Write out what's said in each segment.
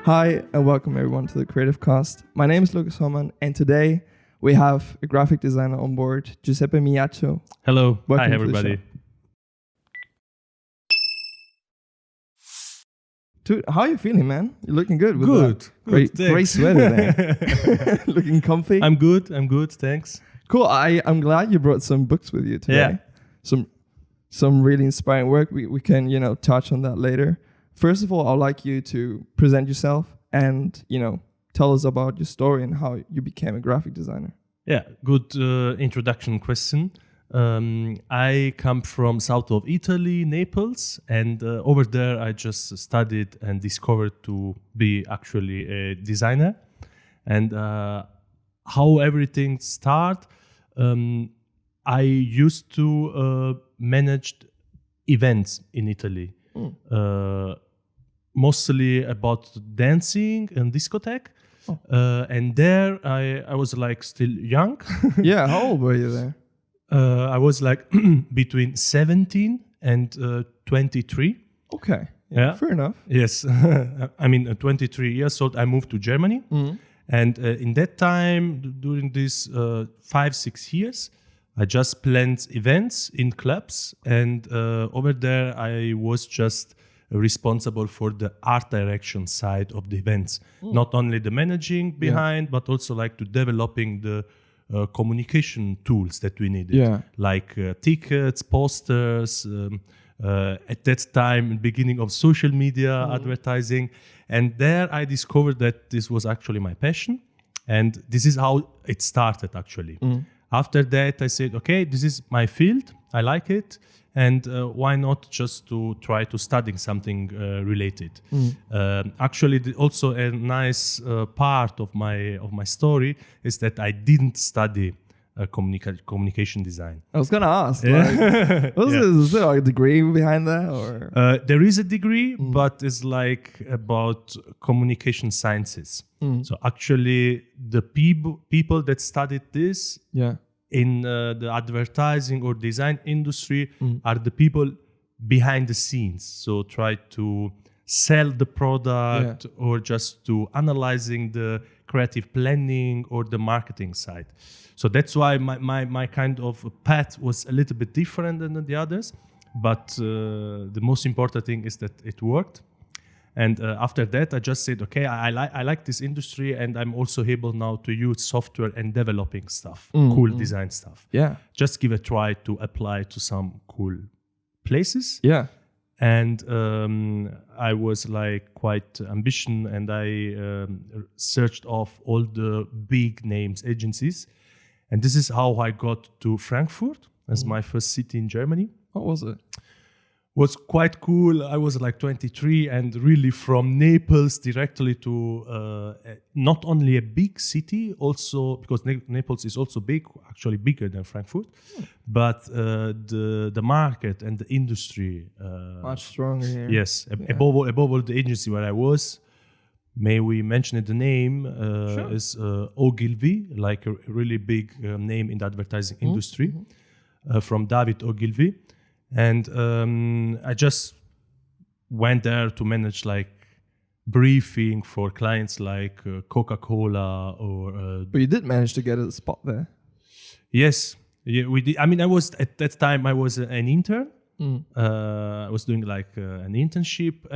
Hi, and welcome everyone to the Creative Cast. My name is Lucas Homan, and today we have a graphic designer on board, Giuseppe Migliaccio. Hello. Welcome Hi, to the everybody. Dude, how are you feeling, man? You're looking good. With Good. that Good. great sweater there. Looking comfy. I'm good. Thanks. Cool. I'm glad you brought some books with you today. Yeah. Some really inspiring work. We can, touch on that later. First of all, I'd like you to present yourself and, tell us about your story and how you became a graphic designer. Yeah, good introduction question. I come from south of Italy, Naples, and over there I just studied and discovered to be actually a designer. And how everything started, I used to manage events in Italy. Mostly about dancing and discotheque. And there I was like still young. Yeah, how old were you there? I was like between 17 and 23. Okay. Yeah. Fair enough. Yes. I mean, 23 years old, I moved to Germany. Mm. And in that time, during these 5-6 years, I just planned events in clubs. And over there, I was just responsible for the art direction side of the events. Not only the managing behind, but also like to developing the communication tools that we needed, like tickets, posters, at that time, beginning of social media advertising. And there I discovered that this was actually my passion. And this is how it started actually. After that, I said, okay, this is my field. I like it. And why not just to try to studying something related? Actually, also a nice part of my story is that I didn't study communication design. I was gonna ask. Is there like a degree behind that, or there is a degree, but it's like about communication sciences. So actually, the people that studied this, in the advertising or design industry are the people behind the scenes. So try to sell the product or just to analyzing the creative planning or the marketing side. So that's why my kind of path was a little bit different than the others. But the most important thing is that it worked. And after that, I just said, okay, I like this industry, and I'm also able now to use software and developing stuff, cool design stuff. Yeah. Just give a try to apply to some cool places. Yeah. And I was like quite ambition, and I searched off all the big names agencies. And this is how I got to Frankfurt as my first city in Germany. What was it? Was quite cool. I was like 23, and really from Naples directly to not only a big city, also because Naples is also big, actually bigger than Frankfurt, but the market and the industry Much stronger here. Yes, above all the agency where I was. May we mention the name? Is Ogilvy, like a really big name in the advertising industry, from David Ogilvy. And I just went there to manage like briefing for clients like Coca-Cola or... But you did manage to get a spot there. Yes, we did. I mean, I was at that time, I was an intern. I was doing like an internship,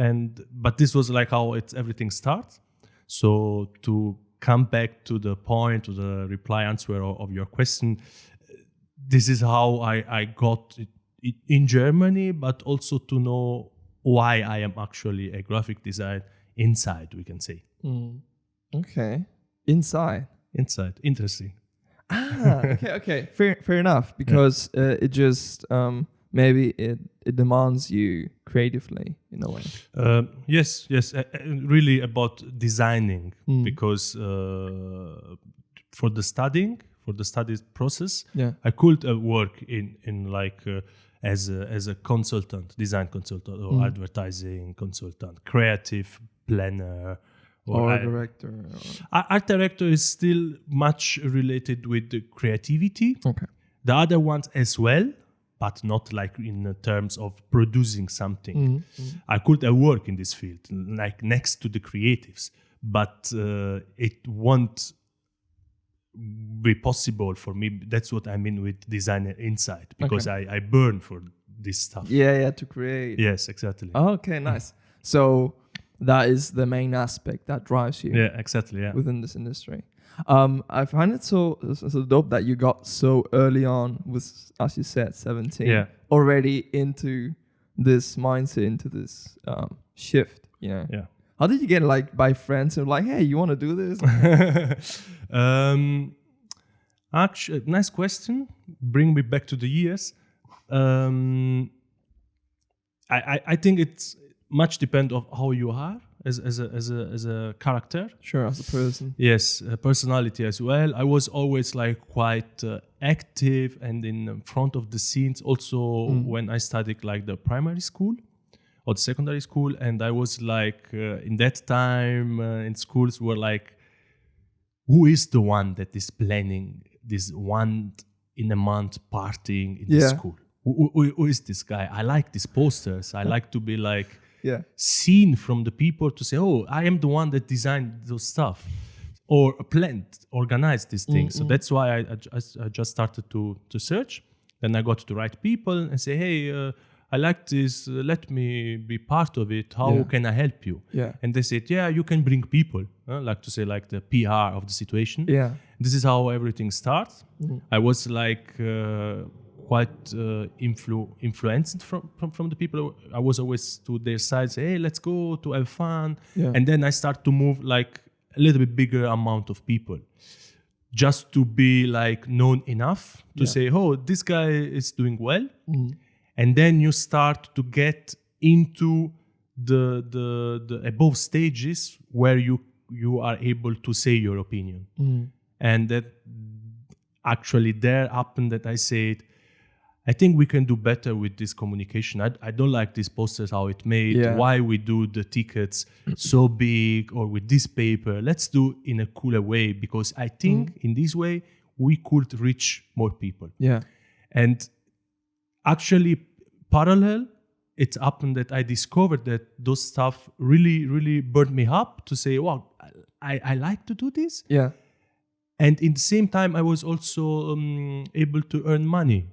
but this was like how everything starts. So to come back to the point, to the reply answer of your question, this is how I got it in Germany, but also to know why I am actually a graphic design inside, we can say. Okay. Inside. Interesting. Okay. Fair enough. Because it just maybe it demands you creatively in a way. Yes. Really about designing, because for the study process, I could work in like as a consultant, design consultant, or advertising consultant, creative planner, or art director. Art director is still much related with the creativity. Okay. The other ones as well, but not like in terms of producing something. I could work in this field, like next to the creatives, but it won't be possible for me. That's what I mean with designer inside, because I burn for this stuff. Yeah, to create. Yes, exactly. Okay, nice. So that is the main aspect that drives you. Yeah, exactly. Yeah. Within this industry. I find it so dope that you got so early on, with, as you said, 17, already into this mindset, into this shift. Yeah. How did you get like by friends and like, hey, you want to do this? Actually, nice question. Bring me back to the years. I think it's much depend of how you are as a character. Sure, as a person. Yes, personality as well. I was always like quite active and in front of the scenes. Also, when I studied like the primary school or the secondary school, and I was like in that time in schools were like, who is the one that is planning this one in a month partying in the school? Who is this guy? I like these posters. I like to be like seen from the people to say, oh, I am the one that designed those stuff or planned, organized these things. So that's why I just started to search. Then I got to the right people and say, hey, I like this. Let me be part of it. How can I help you? And they said, you can bring people. Like to say, like the PR of the situation. This is how everything starts. I was like quite influenced from the people. I was always to their side, say, hey, let's go to have fun. And then I start to move like a little bit bigger amount of people, just to be like known enough to say, oh, this guy is doing well. And then you start to get into the above stages where you are able to say your opinion. And that actually there happened that I said, I think we can do better with this communication. I don't like these posters, how it made, why we do the tickets so big or with this paper. Let's do in a cooler way, because I think in this way we could reach more people. And actually parallel, it happened that I discovered that those stuff really, really burned me up to say, wow, I like to do this. And in the same time, I was also able to earn money.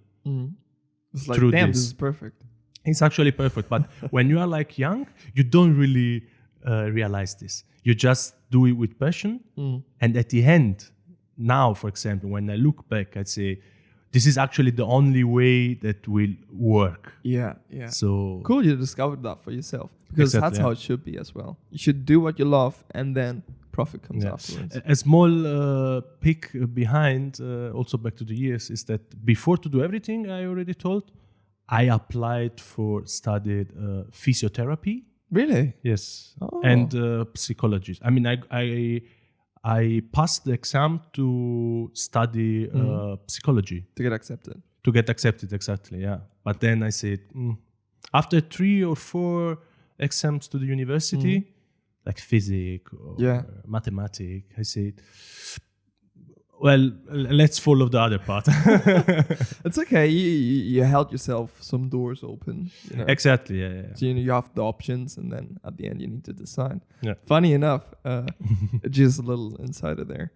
It's like, damn, this is perfect. It's actually perfect. But when you are like young, you don't really realize this. You just do it with passion. And at the end, now, for example, when I look back, I'd say, this is actually the only way that will work. So cool, you discovered that for yourself, because that's how it should be as well. You should do what you love, and then profit comes afterwards. A small peek behind, also back to the years, is that before to do everything I already told, I applied for studied physiotherapy. Really? Yes. And psychology. I mean, I passed the exam to study psychology. To get accepted. To get accepted, exactly, yeah. But then I said, after 3 or 4 exams to the university, like physics or mathematics, I said, well, let's follow the other part. It's okay. You held yourself some doors open. You know? Exactly, yeah. So you have the options, and then at the end you need to decide. Funny enough, just a little insider there.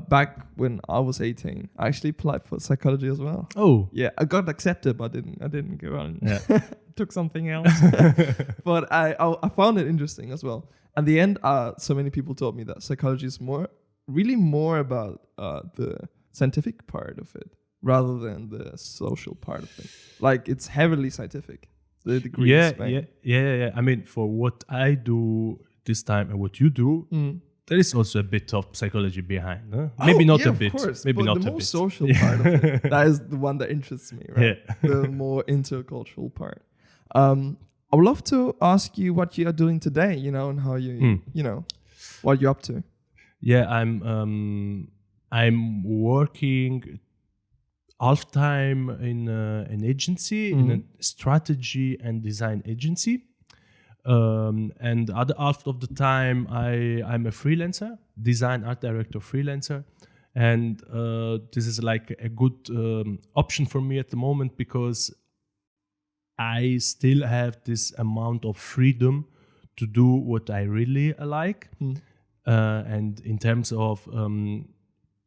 Back when I was 18, I actually applied for psychology as well. Oh, yeah, I got accepted, but I didn't go on. Took something else. But I found it interesting as well. At the end, so many people told me that psychology is really more about the scientific part of it rather than the social part of it. Like, it's heavily scientific, the degree. Yeah. I mean, for what I do this time and what you do, there is also a bit of psychology behind. Huh? Maybe not a bit. Of course, maybe but not the a more bit. social part of it, that is the one that interests me, right? The more intercultural part. I would love to ask you what you are doing today, and how you, what you're up to. Yeah, I'm working half time in an agency, in a strategy and design agency, and other half of the time I'm a freelancer, design art director freelancer, And this is like a good option for me at the moment, because I still have this amount of freedom to do what I really like. And in terms of,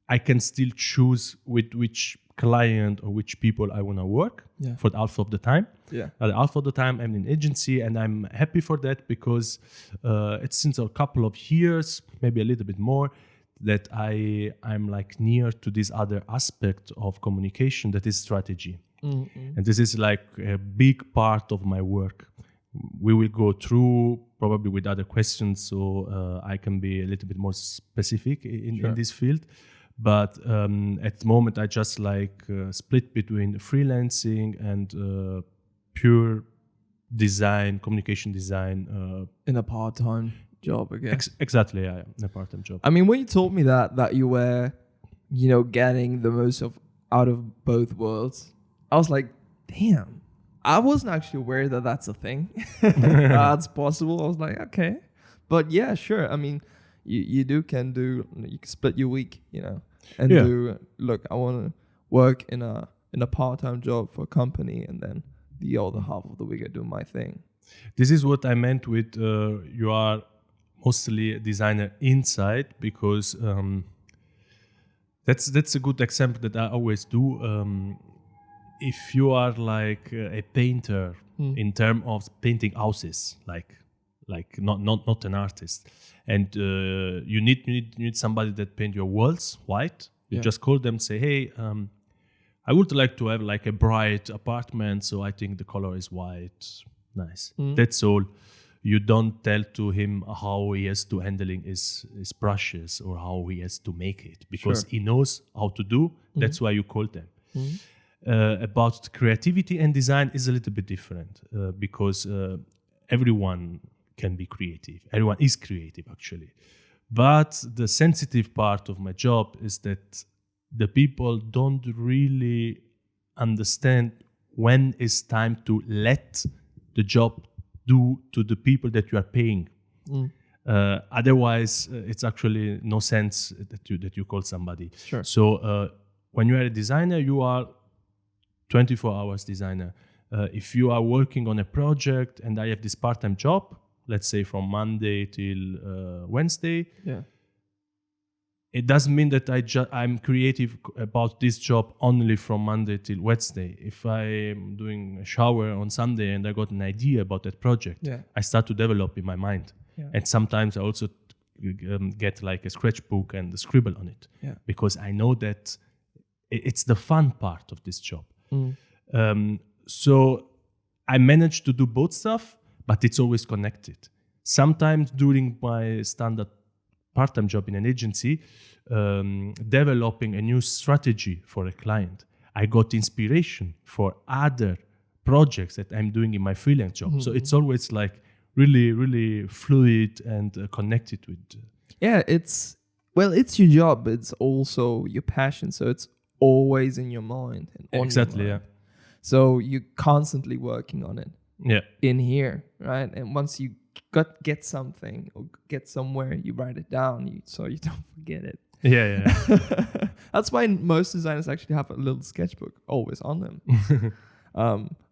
I can still choose with which client or which people I want to work for the half of the time. The half of the time I'm in agency, and I'm happy for that, because it's since a couple of years, maybe a little bit more, that I'm like near to this other aspect of communication, that is strategy. And this is like a big part of my work. We will go through probably with other questions, so I can be a little bit more specific in this field. But at the moment, I just like split between freelancing and pure design, communication design. In a part-time job again. Exactly, yeah, in a part-time job. I mean, when you told me that you were, getting the most out of both worlds, I was like, damn. I wasn't actually aware that that's a thing. That's possible. I was like, okay. But yeah, sure. I mean, you can split your week, and do, look, I want to work in a part-time job for a company, and then the other half of the week I do my thing. This is what I meant with you are mostly a designer inside, because that's a good example that I always do. If you are like a painter in terms of painting houses, like not an artist, and you need somebody that paint your walls white. You just call them, say, hey, I would like to have like a bright apartment, so I think the color is white. Nice. That's all. You don't tell to him how he has to handling his brushes or how he has to make it, because he knows how to do. That's why you call them. About creativity and design is a little bit different, because everyone can be creative. Everyone is creative, actually. But the sensitive part of my job is that the people don't really understand when it's time to let the job do to the people that you are paying. Otherwise, it's actually no sense that you call somebody. So when you are a designer, you are 24 hours designer. If you are working on a project and I have this part-time job, let's say from Monday till Wednesday, it doesn't mean that I'm creative about this job only from Monday till Wednesday. If I'm doing a shower on Sunday and I got an idea about that project, I start to develop in my mind. And sometimes I also get like a sketchbook and scribble on it, because I know that it's the fun part of this job. So I managed to do both stuff, but it's always connected. Sometimes during my standard part-time job in an agency, developing a new strategy for a client, I got inspiration for other projects that I'm doing in my freelance job. So it's always like really, really fluid and connected with. It's your job. It's also your passion. So it's always in your mind. And on exactly, your mind. So you're constantly working on it. In here, right? And once you get something or get somewhere, you write it down so you don't forget it. That's why most designers actually have a little sketchbook always on them.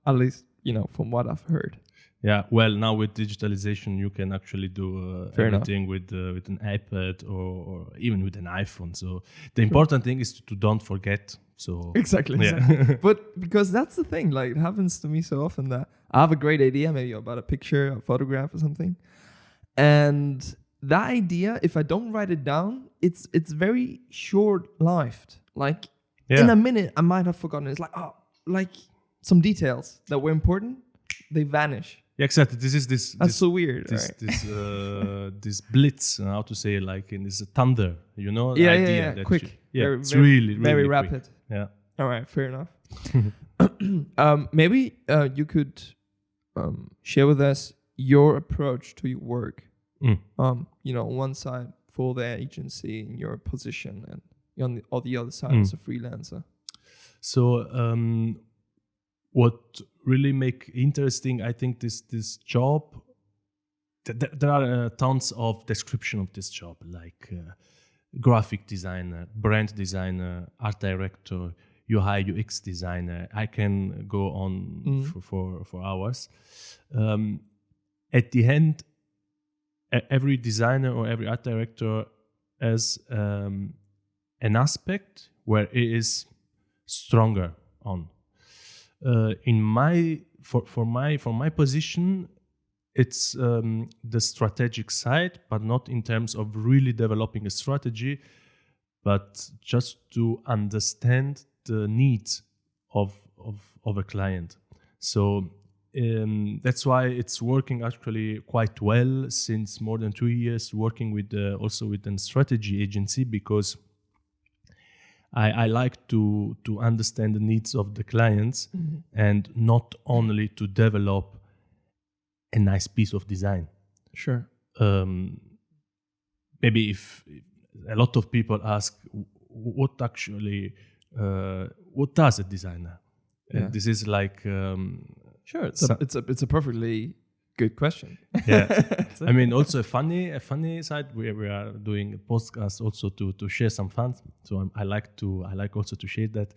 At least, from what I've heard. Yeah, well, now with digitalization, you can actually do everything with an iPad or even with an iPhone. So the important thing is to don't forget. So exactly. But because that's the thing, like it happens to me so often that I have a great idea, maybe about a picture, a photograph or something. And that idea, if I don't write it down, it's very short-lived. Like in a minute, I might have forgotten. It's like some details that were important, they vanish. Yeah, exactly. That's so weird. This blitz, how to say, like in this thunder, idea. Quick. It's really very quick. rapid. Yeah. All right, fair enough. Maybe you could share with us your approach to your work. On one side for the agency in your position, and on the other side as a freelancer. So what really make interesting, I think, this job, there are tons of description of this job, like graphic designer, brand designer, art director, UI UX designer. I can go on for hours. At the end, every designer or every art director has an aspect where it is stronger on. For my position, it's the strategic side, but not in terms of really developing a strategy, but just to understand the needs of a client. So that's why it's working actually quite well since more than 2 years, working with also with a strategy agency, because I like to understand the needs of the clients and not only to develop a nice piece of design. Sure. Maybe if a lot of people ask, what does a designer? Yeah. This is like sure. It's a perfectly good question. Yeah. I mean, also a funny side. We are doing a podcast also to share some fun. So I like also to share that.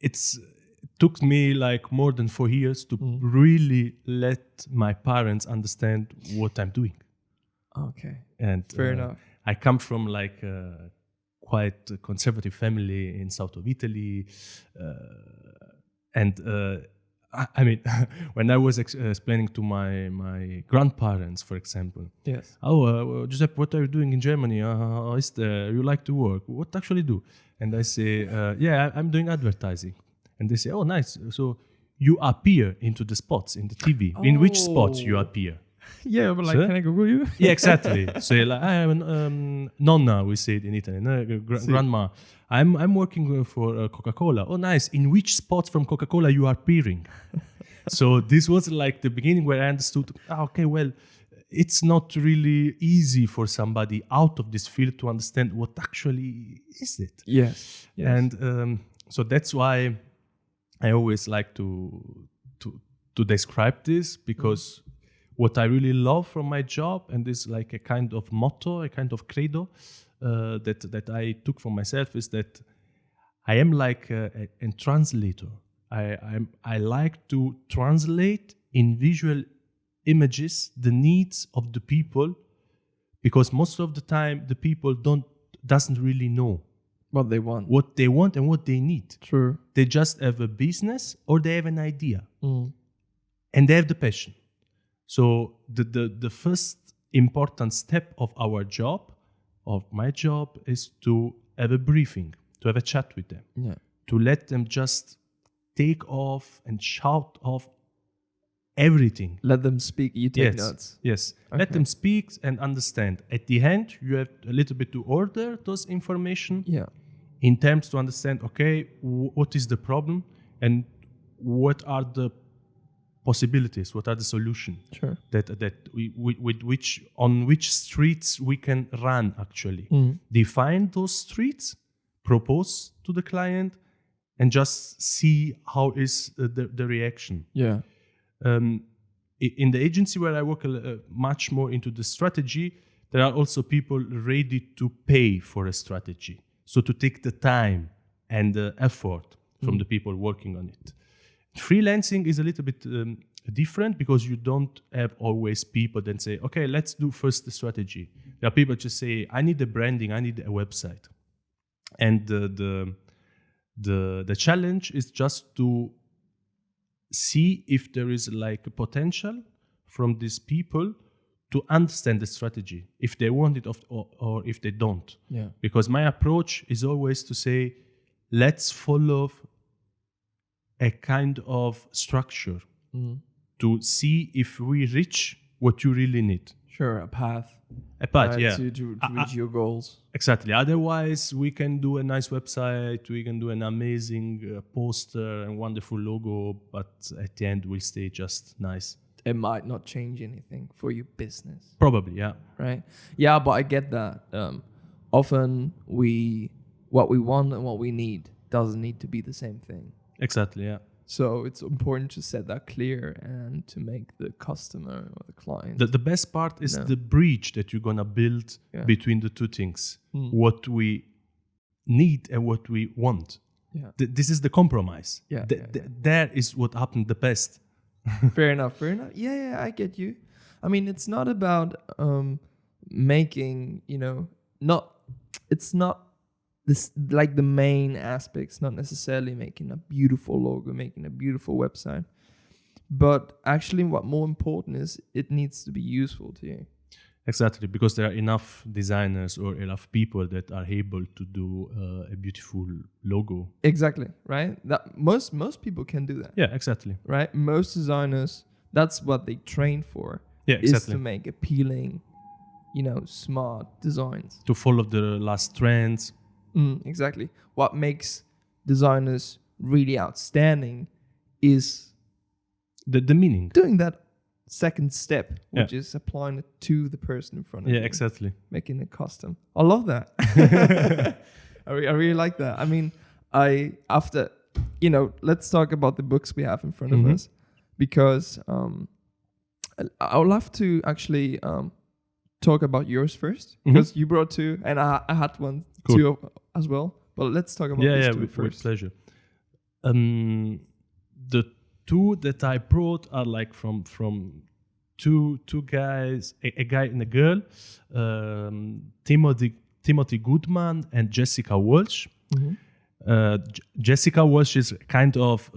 It took me like more than 4 years to really let my parents understand what I'm doing. Okay. And fair enough. I come from like quite a conservative family in south of Italy, and I mean, when I was explaining to my grandparents, for example, yes. Giuseppe, what are you doing in Germany? How is there? You like to work? What actually do? And I say, yeah, I'm doing advertising. And they say, oh, nice. So you appear into the spots in the TV. Oh. In which spots you appear? Yeah, but like, can I Google you? Yeah, exactly. So like, I am nonna, we say it in Italy, grandma. I'm working for Coca-Cola. Oh, nice. In which spots from Coca-Cola you are appearing? So this was like the beginning where I understood, okay, well, it's not really easy for somebody out of this field to understand what actually is it. Yes. And so that's why I always like to describe this, because what I really love from my job, and this is like a kind of motto, a kind of credo that I took for myself, is that I am like a translator. I like to translate in visual images the needs of the people, because most of the time the people doesn't really know what they want and what they need. True. They just have a business or they have an idea, and they have the passion. So the first important step of our job, of my job, is to have a briefing, to have a chat with them, to let them just take off and shout off everything. Let them speak, you take notes. Yes, okay. Let them speak and understand. At the end, you have a little bit to order those information in terms to understand, okay, what is the problem and what are the possibilities, what are the solutions that on which streets we can run actually. Define those streets, propose to the client, and just see how is the reaction. In the agency where I work much more into the strategy, there are also people ready to pay for a strategy. So to take the time and the effort from the people working on it. Freelancing is a little bit different, because you don't have always people that say, okay, let's do first the strategy. There are people just say, I need the branding, I need a website. And the challenge is just to see if there is like a potential from these people to understand the strategy, if they want it or if they don't. Because my approach is always to say, let's follow a kind of structure to see if we reach what you really need. Sure, a path. To reach your goals. Exactly. Otherwise, we can do a nice website, we can do an amazing poster and wonderful logo, but at the end, we'll stay just nice. It might not change anything for your business. Probably, yeah. Right? Yeah, but I get that. Often, what we want and what we need doesn't need to be the same thing. Exactly, yeah. So it's important to set that clear and to make the customer or the client. The best part is the bridge that you're gonna build between the two things. What we need and what we want. Yeah. This is the compromise. Yeah, That is what happened the best. Fair enough. Yeah, I get you. I mean, it's not about making, it's not this like the main aspects, not necessarily making a beautiful logo, making a beautiful website. But actually what more important is, it needs to be useful to you. Exactly, because there are enough designers or enough people that are able to do a beautiful logo. Exactly, right? That most people can do that. Yeah, exactly. Right? Most designers, that's what they train for. Yeah, exactly. Is to make appealing, smart designs. To follow the last trends. Exactly. What makes designers really outstanding is the meaning. Doing that second step, which is applying it to the person in front of you. Yeah, exactly. Making it custom. I love that. I really like that. I mean, let's talk about the books we have in front of us, because I would love to actually talk about yours first, because you brought two, and I had one too as well. But let's talk about these two first. With pleasure. The two that I brought are like from two guys, a guy and a girl, Timothy Goodman and Jessica Walsh. Jessica Walsh is kind of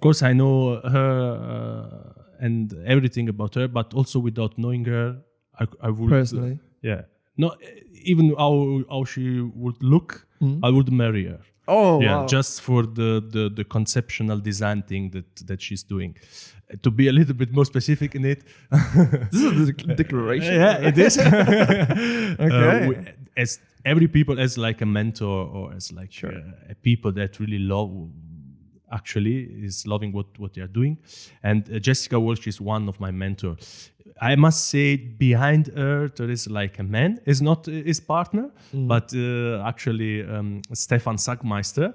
course I know her and everything about her, but also without knowing her, I would personally, not even how she would look, I would marry her. Oh, yeah, wow. Just for the conceptual design thing that she's doing. To be a little bit more specific in it, this is the declaration. Yeah, it is. Okay. As every people as like a mentor, or as like a people that really love, actually is loving what they are doing. And Jessica Walsh is one of my mentors. I must say, behind her there is like a man. Is not his partner, but actually Stefan Sagmeister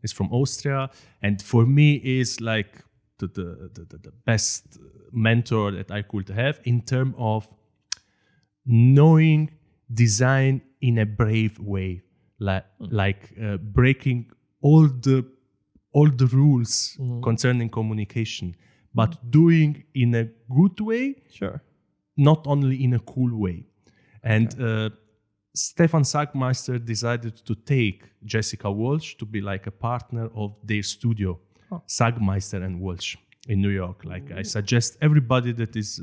is from Austria, and for me is like the best mentor that I could have in terms of knowing design in a brave way, like breaking all the rules concerning communication, but doing in a good way, not only in a cool way. And Stefan Sagmeister decided to take Jessica Walsh to be like a partner of their studio, Sagmeister and Walsh in New York. Like, I suggest everybody that is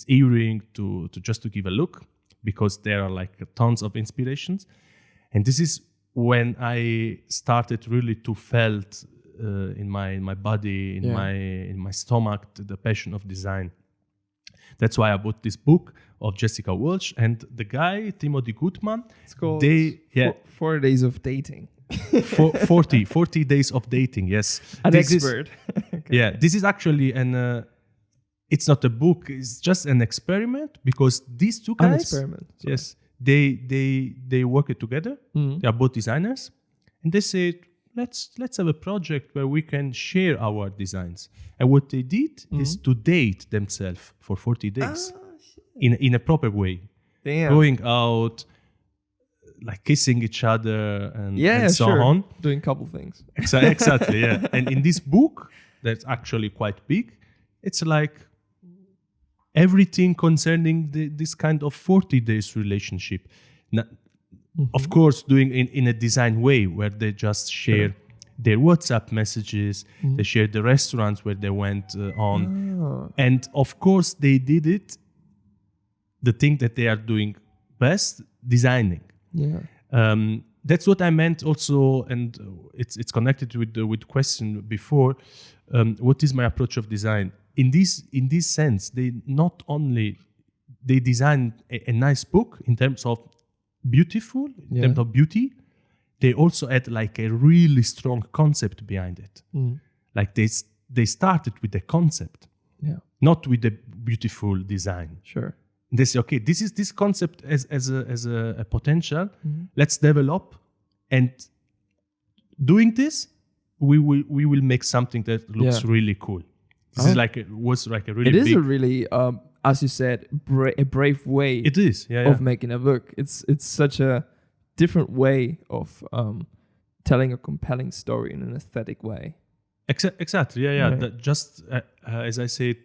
hearing to just to give a look, because there are like tons of inspirations. And this is when I started really to felt in my body, in my stomach, the passion of design. That's why I bought this book of Jessica Walsh and the guy Timothy Goodman. It's called 4 Days of Dating. 40 days of dating. Yes, an expert. Okay. Yeah, this is actually it's not a book. It's just an experiment, because these two guys. An experiment. Sorry. Yes, they work it together. They are both designers, and they said, let's have a project where we can share our designs. And what they did is to date themselves for 40 days in a proper way. Damn. Going out, like kissing each other and so on. Doing a couple things. Exactly, yeah. And in this book, that's actually quite big, it's like everything concerning this kind of 40 days relationship. Of course, doing in a design way, where they just share their WhatsApp messages, they share the restaurants where they went on. And of course, they did it, the thing that they are doing best, designing. Yeah. That's what I meant also, and it's connected with the question before. What is my approach of design? In this sense, they not only they designed a nice book in terms of beautiful, in terms of beauty, they also had like a really strong concept behind it. Like they started with the concept, not with the beautiful design. Sure. They say, okay, this is this concept as a potential. Let's develop, and doing this, we will make something that looks really cool. This is was like a really. It is big, a really, as you said, a brave way. It is, of making a book. It's such a different way of telling a compelling story in an aesthetic way. Exactly, Right. That just as I said,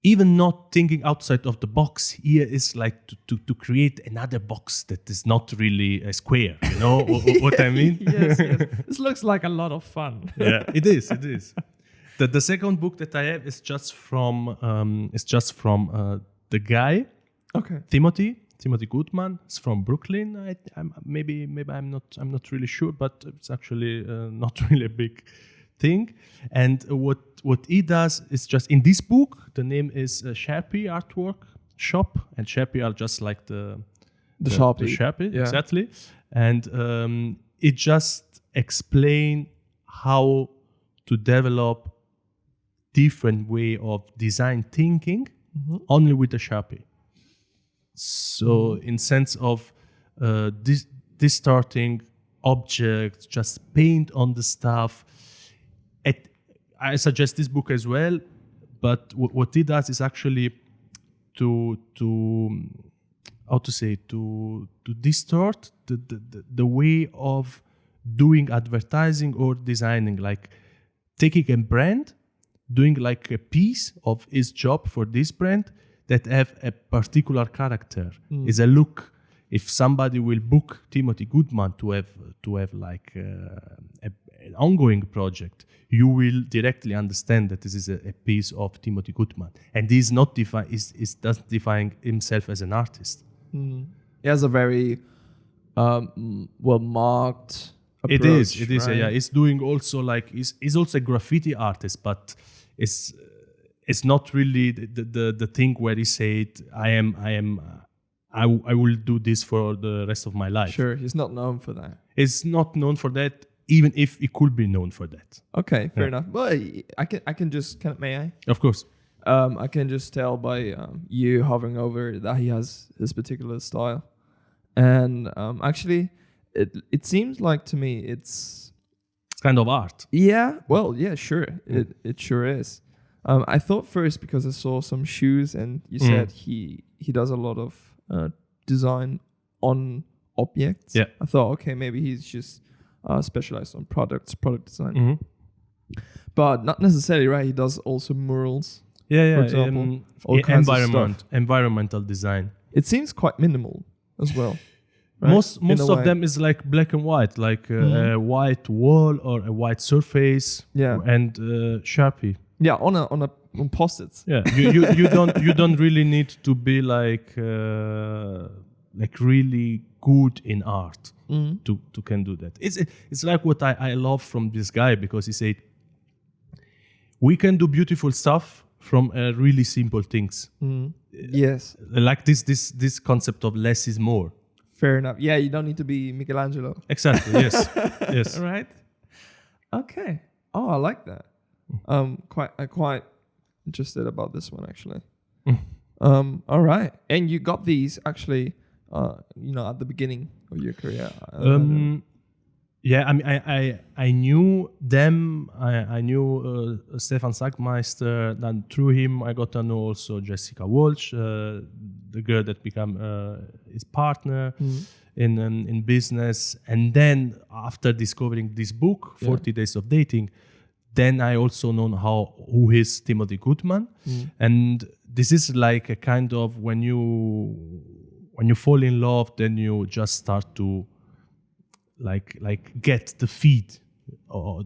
even not thinking outside of the box here is like to create another box that is not really a square. You know what I mean? Yes. This looks like a lot of fun. Yeah, it is. The second book that I have is just from the guy. Okay. Timothy Goodman. It's from Brooklyn. Maybe I'm not really sure, but it's actually not really a big thing. And what he does is just in this book, the name is Sharpie Artwork Shop, and Sharpie are just like the Sharpie. The Sharpie, Yeah. exactly. And it just explain how to develop different way of design thinking only with the Sharpie. So in sense of distorting objects, just paint on the stuff. I suggest this book as well, but what it does is actually to distort the way of doing advertising or designing, like taking a brand, doing like a piece of his job for this brand that have a particular character, is a look. If somebody will book Timothy Goodman to have like an ongoing project, you will directly understand that this is a piece of Timothy Goodman, and he's not doesn't define himself as an artist. He has a very well marked approach. It is. Right? Yeah. He's doing also like he's also a graffiti artist, but it's not really the thing where he said I will do this for the rest of my life. Sure, he's not known for that. It's not known for that, even if it could be known for that. Okay, fair enough. Well, I can just may I? Of course. I can just tell by you hovering over that he has his particular style, and actually, it seems like to me it's kind of art. Yeah. Well, yeah, sure. It sure is. I thought first because I saw some shoes, and you said he does a lot of design on objects. Yeah. I thought, okay, maybe he's just specialized on product design, but not necessarily, right? He does also murals. Yeah. For example, all kinds of stuff. Environmental design. It seems quite minimal as well. Right? Most of them is like black and white, like a white wall or a white surface. Yeah. And Sharpie. Yeah, on post-its. Yeah, you don't really need to be like really good in art to can do that. It's like what I love from this guy, because he said we can do beautiful stuff from really simple things. Yes. Like this concept of less is more. Fair enough. Yeah, you don't need to be Michelangelo. Exactly. Yes. Yes. Right. Okay. Oh, I like that. I'm quite interested about this one actually. All right. And you got these actually, at the beginning of your career. Yeah, I mean, I knew them. I knew Stefan Sackmeister. Then through him, I got to know also Jessica Walsh, the girl that became his partner in business. And then after discovering this book, 40 Days of Dating, then I also known who is Timothy Goodman. And this is like a kind of when you fall in love, then you just start to like get the feed, or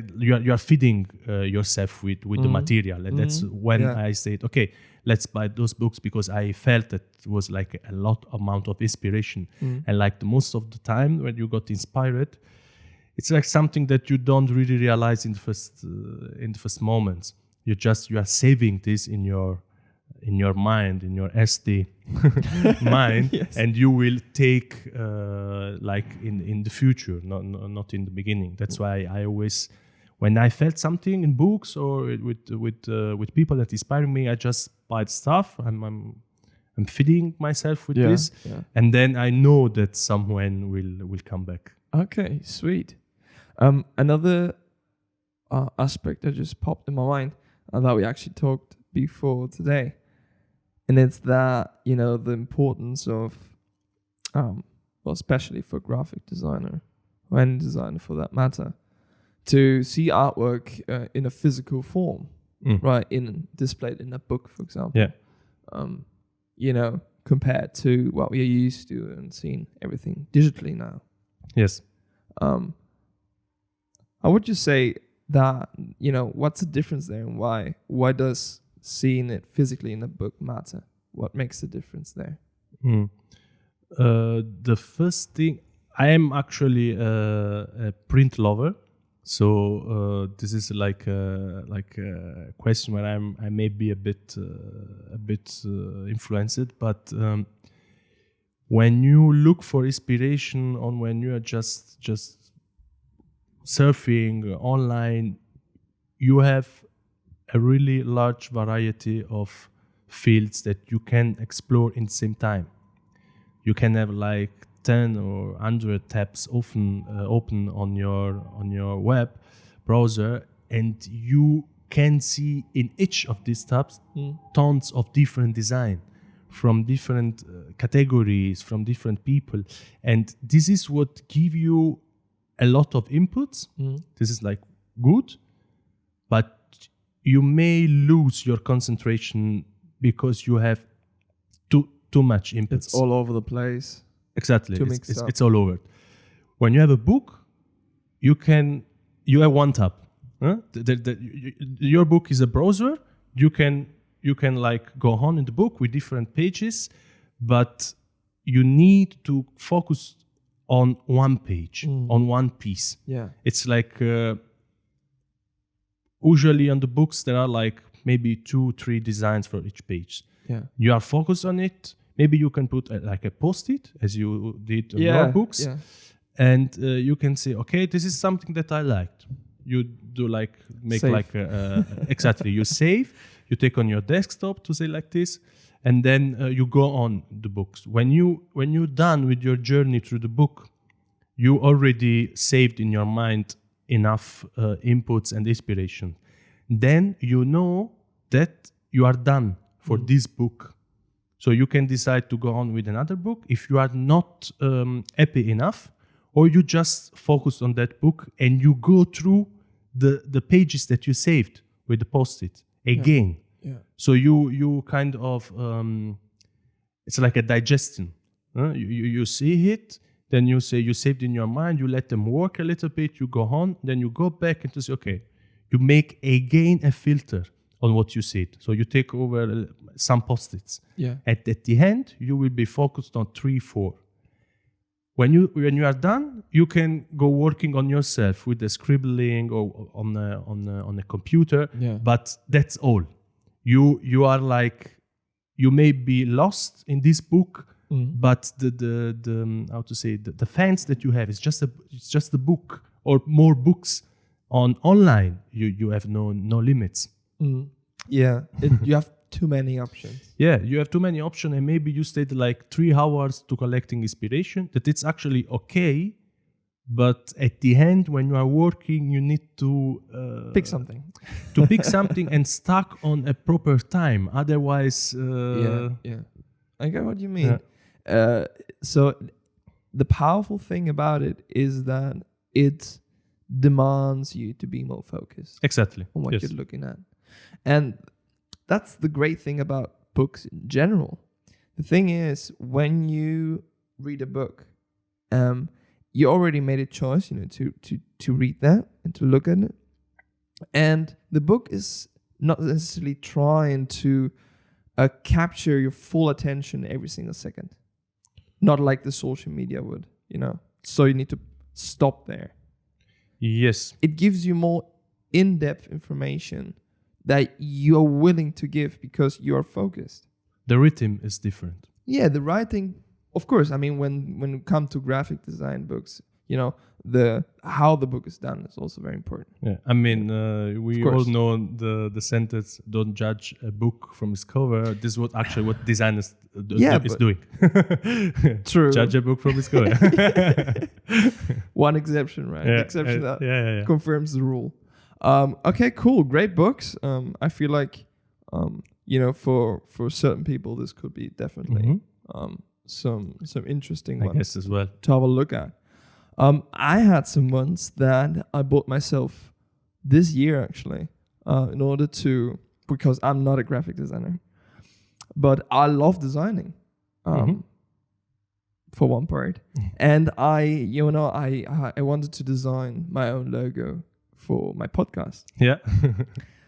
you are feeding yourself with the material, and that's when I said, okay, let's buy those books, because I felt that it was like a lot amount of inspiration, and like the most of the time when you got inspired, it's like something that you don't really realize in the first moments. You are saving this in your mind, in your SD mind, yes. And you will take like in the future, not in the beginning. That's why I always, when I felt something in books or with people that inspire me, I just buy the stuff. I'm feeding myself with this, and then I know that someone will come back. Okay, sweet. Another aspect that just popped in my mind that we actually talked before today, and it's that, you know, the importance of, well, especially for graphic designer or any designer for that matter, to see artwork in a physical form, right? Displayed in a book, for example. Yeah. You know, compared to what we're used to and seeing everything digitally now. Yes. How would you say that, you know, what's the difference there, and why does seeing it physically in a book matter? What makes the difference there? The first thing, I am actually a print lover, so this is like a question where I may be a bit influenced, but when you look for inspiration on when you are just surfing online, you have a really large variety of fields that you can explore in the same time. You can have like 10 or 100 tabs open on your web browser, and you can see in each of these tabs tons of different design from different categories, from different people, and this is what give you a lot of inputs. This is like good, but you may lose your concentration because you have too much inputs. It's all over the place. Exactly, it's all over. When you have a book, you have one tab. Huh? Your book is a browser. You can like go on in the book with different pages, but you need to focus on one page, on one piece. Yeah, it's like usually on the books there are like maybe 2-3 designs for each page. Yeah, you are focused on it. Maybe you can put like a post-it as you did on your books, and you can say, okay, this is something that I liked. You do like make save. Like exactly. You save. You take on your desktop to say like this, and then you go on the books. When you're done with your journey through the book, you already saved in your mind enough inputs and inspiration. Then you know that you are done for this book. So you can decide to go on with another book if you are not happy enough, or you just focus on that book and you go through the pages that you saved with the post-it again. Yeah. So you kind of it's like a digestion. You see it, then you say you saved in your mind, you let them work a little bit, you go on, then you go back and say, okay, you make again a filter on what you said. So you take over some post-its. Yeah. At the end, you will be focused on 3-4. When you are done, you can go working on yourself with the scribbling or on a computer. Yeah. But that's all. You are like, you may be lost in this book, but the how to say, the fans that you have is just a book or more books online. You have no limits. Yeah, you have too many options. Yeah, you have too many options, and maybe you stayed like 3 hours to collecting inspiration. That it's actually okay, but at the end, when you are working, you need to pick something. To pick something and stuck on a proper time. Otherwise, yeah, I get what you mean. Yeah. So the powerful thing about it is that it demands you to be more focused. Exactly. On what you're looking at. And that's the great thing about books in general. The thing is, when you read a book, you already made a choice, to read that and to look at it. And the book is not necessarily trying to capture your full attention every single second. Not like the social media would, So you need to stop there. Yes. It gives you more in-depth information that you are willing to give because you are focused. The rhythm is different. Yeah, the writing, of course. I mean, when it comes to graphic design books, how the book is done is also very important. Yeah, I mean, we all know the sentence, don't judge a book from its cover. This is what designers is doing. True. Judge a book from its cover. One exception, right? Yeah, Exception that confirms the rule. Okay, cool. Great books. I feel like, for certain people, this could be definitely some interesting ones, I guess, as well, to have a look at. I had some ones that I bought myself this year, actually, in order to, because I'm not a graphic designer, but I love designing, for one part. And I wanted to design my own logo for my podcast. Yeah.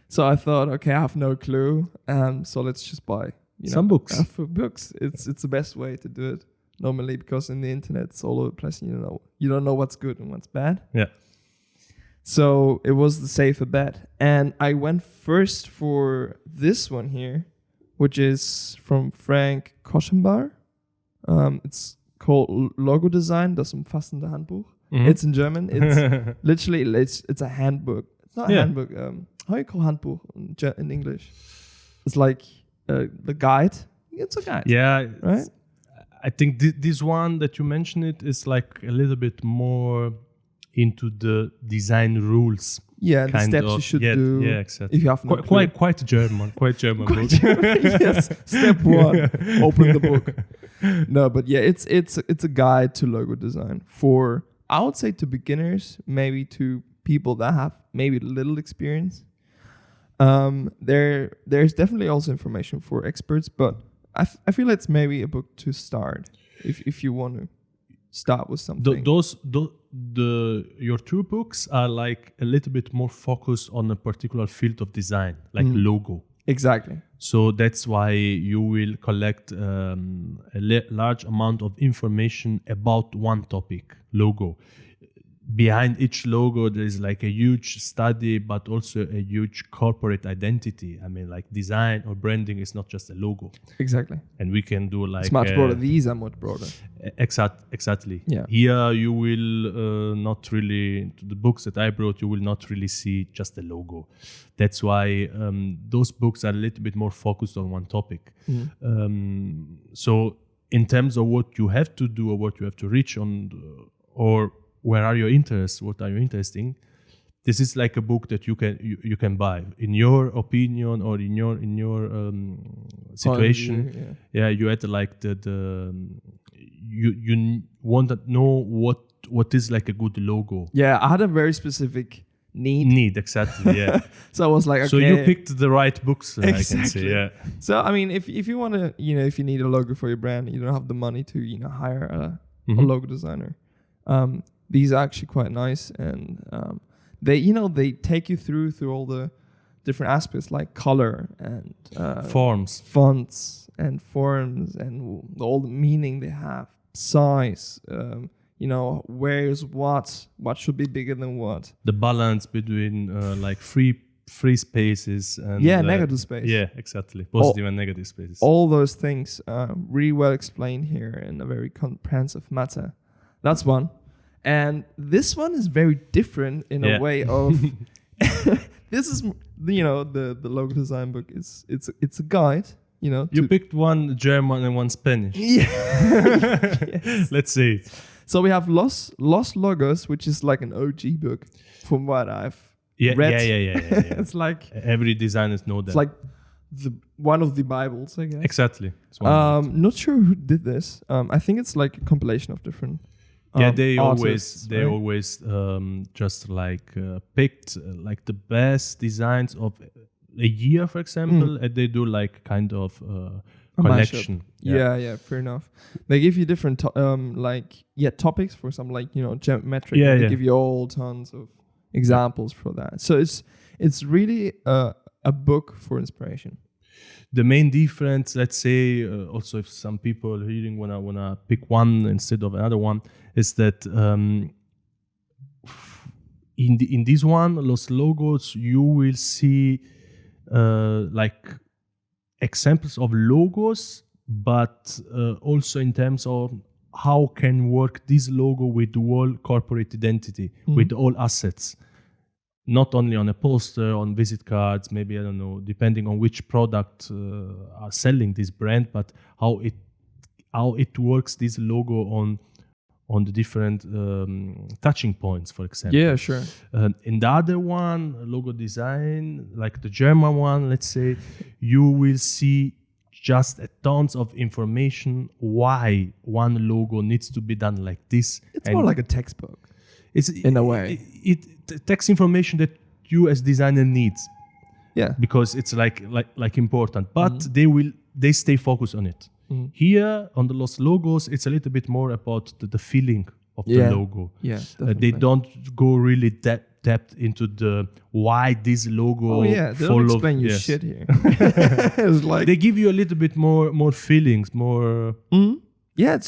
So I thought, okay, I have no clue. So let's just buy some books. For books. It's the best way to do it normally, because in the internet it's all over the place. You don't know what's good and what's bad. Yeah. So it was the safer bet. And I went first for this one here, which is from Frank Koschenbar. It's called Logo Design, das umfassende Handbuch. It's in German. It's literally, it's a handbook. It's not a handbook. How do you call Handbuch in English? It's like the guide. It's a guide. Yeah. Right? I think this one that you mentioned is like a little bit more into the design rules. Yeah, the steps you should do. Yeah, exactly. If you have no quite German book. Yes. Step 1, open the book. No, but yeah, it's a guide to logo design for, I would say, to beginners, maybe to people that have maybe little experience. There's definitely also information for experts, but I feel it's maybe a book to start if you want to start with something. Your two books are like a little bit more focused on a particular field of design, like logo. Exactly. So that's why you will collect a large amount of information about one topic, logo. Behind each logo, there is like a huge study, but also a huge corporate identity. I mean, like design or branding is not just a logo. Exactly. And we can do like... It's much broader. These are much broader. Exactly. Yeah. Here, you will not really... The books that I brought, you will not really see just the logo. That's why those books are a little bit more focused on one topic. So in terms of what you have to do or what you have to reach on, or where are your interests, what are you interested in, this is like a book that you can buy. In your opinion or in your situation, you had like you want to know what is like a good logo. Yeah, I had a very specific need, exactly. Yeah. So I was like, okay. So you picked the right books, exactly. I can say. Yeah. So I mean, if you want to, if you need a logo for your brand, you don't have the money to hire a logo designer. These are actually quite nice, and they take you through all the different aspects like color and fonts and forms and all the meaning they have, size, where's what should be bigger than what, the balance between like free spaces and negative space. Yeah, exactly. Positive and negative spaces. All those things really well explained here in a very comprehensive matter. That's one. And this one is very different in a way of this is the logo design book is it's a guide, You picked one German and one Spanish. Yeah. Yes. Let's see. So we have Lost Logos, which is like an OG book from what I've read. Yeah. It's like every designer knows that. It's like one of the Bibles, I guess. Exactly. Not sure who did this. I think it's like a compilation of different they artists, always just like picked like the best designs of a year, for example, and they do like kind of collection. Yeah, fair enough. They give you different topics for some geometric. They give you all tons of examples for that. So it's really a book for inspiration. The main difference, let's say, also if some people reading wanna pick one instead of another one, is that in this one, Los Logos, you will see like examples of logos, but also in terms of how can work this logo with the whole corporate identity, with all assets, not only on a poster, on visit cards, maybe, I don't know, depending on which product are selling this brand, but how it works, this logo on the different touching points, for example. Yeah, sure. In the other one, logo design, like the German one, let's say, you will see just a tons of information why one logo needs to be done like this. It's more like a textbook. It's in a way. It takes information that you as designer needs. Yeah. Because it's like important, but they stay focused on it. Here on the Los Logos, it's a little bit more about the feeling of the logo. Yeah, they don't go really depth into the why this logo. Oh yeah, they don't explain you shit here. It's like they give you a little bit more feelings, more. Yeah, it's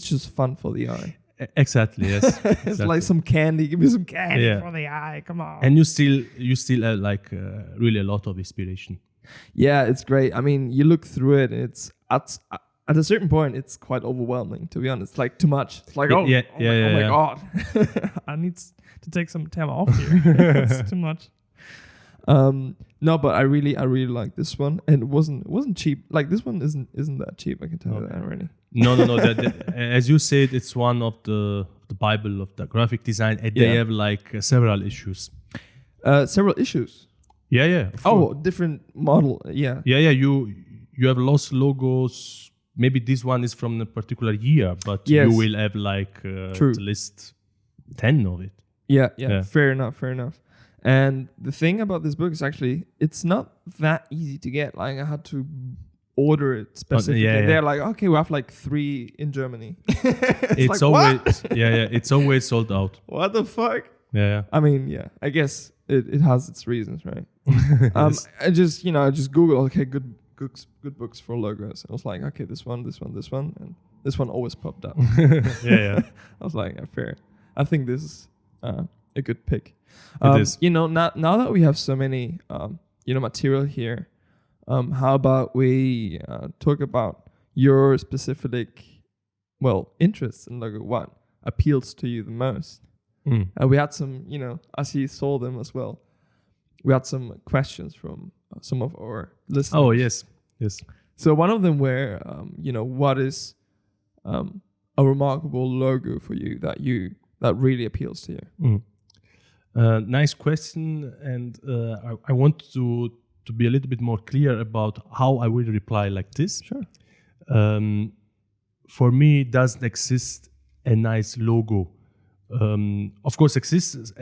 just fun for the eye. Exactly. Yes. It's like some candy. Give me some candy for the eye. Come on. And you still have like really a lot of inspiration. Yeah, it's great. I mean, you look through it, and it's at a certain point, it's quite overwhelming, to be honest. Like too much. It's like, oh my god, I need to take some time off here. It's too much. No, but I really like this one, and it wasn't cheap. Like this one isn't that cheap. I can tell you that already. No. As you said, it's one of the Bible of the graphic design, and they have like several issues. Several issues. Yeah. Oh, different model. Yeah. Yeah. You have Los Logos. Maybe this one is from a particular year, but you will have like at least 10 of it. Yeah. Fair enough. And the thing about this book is actually it's not that easy to get. Like I had to order it specifically. They're like, okay, we have like 3 in Germany. it's like, always what? It's always sold out. What the fuck? Yeah. I mean, I guess it has its reasons, right? I just Googled, okay, good books for logos. I was like, okay, this one, and this one always popped up. Yeah. I was like, fair. I think this is a good pick. It is. Now that we have so many, material here, how about we talk about your specific, interests in logo? What appeals to you the most? We had some, as you saw them as well, we had some questions from some of our listeners. Oh, yes. So one of them were, what is a remarkable logo for you that really appeals to you? Nice question, and I want to be a little bit more clear about how I will reply like this. Sure. For me, it doesn't exist a nice logo. Of course, exists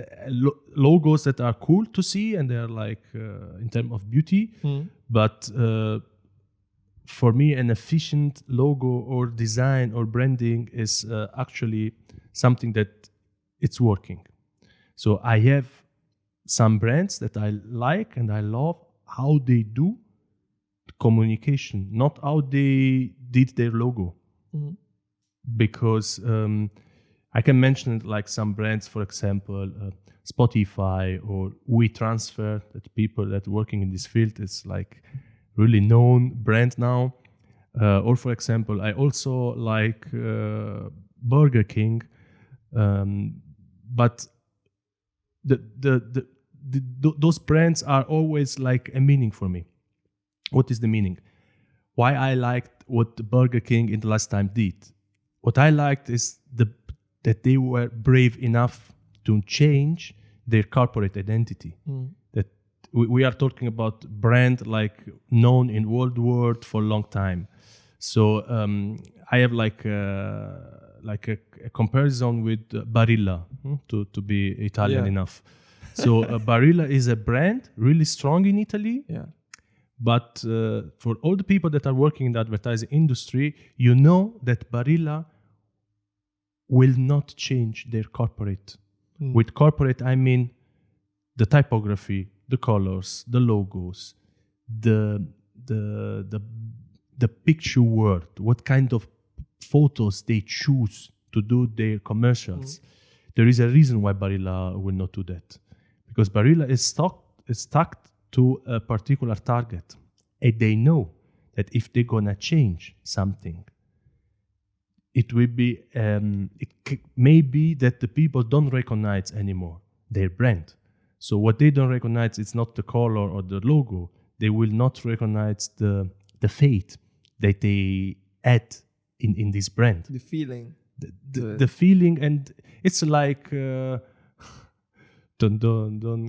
logos that are cool to see, and they're like in terms of beauty. But for me, an efficient logo or design or branding is actually something that it's working. So I have some brands that I like and I love how they do communication, not how they did their logo. Because I can mention like some brands, for example, Spotify or WeTransfer, that people that working in this field is like really known brand now. Or for example, I also like Burger King, but those brands are always like a meaning for me. What is the meaning? Why I liked what the Burger King in the last time did. What I liked is that they were brave enough to change their corporate identity. That we are talking about brand like known in world world for a long time. So I have like a comparison with Barilla, to be Italian enough. So Barilla is a brand really strong in Italy. Yeah. But for all the people that are working in the advertising industry, you know that Barilla will not change their corporate. With corporate, I mean the typography, the colors, the logos, the picture world, what kind of photos they choose to do their commercials. There is a reason why Barilla will not do that. Because Barilla is stuck to a particular target. And they know that if they're going to change something, it will be may be that the people don't recognize anymore their brand. So what they don't recognize, it's not the color or the logo. They will not recognize the faith that they add in this brand. The feeling. The feeling, and it's like don't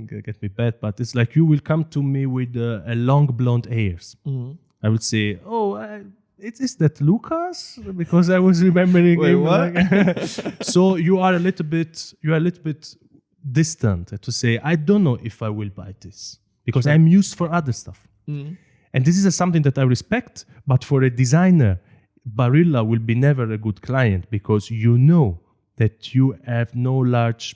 get me bad, but it's like you will come to me with a long blonde hairs. I would say, is that Lucas? Because I was remembering. Wait, what? So you are a little bit distant to say, I don't know if I will buy this because I'm used for other stuff. And this is something that I respect, but for a designer, Barilla will be never a good client because you know that you have no large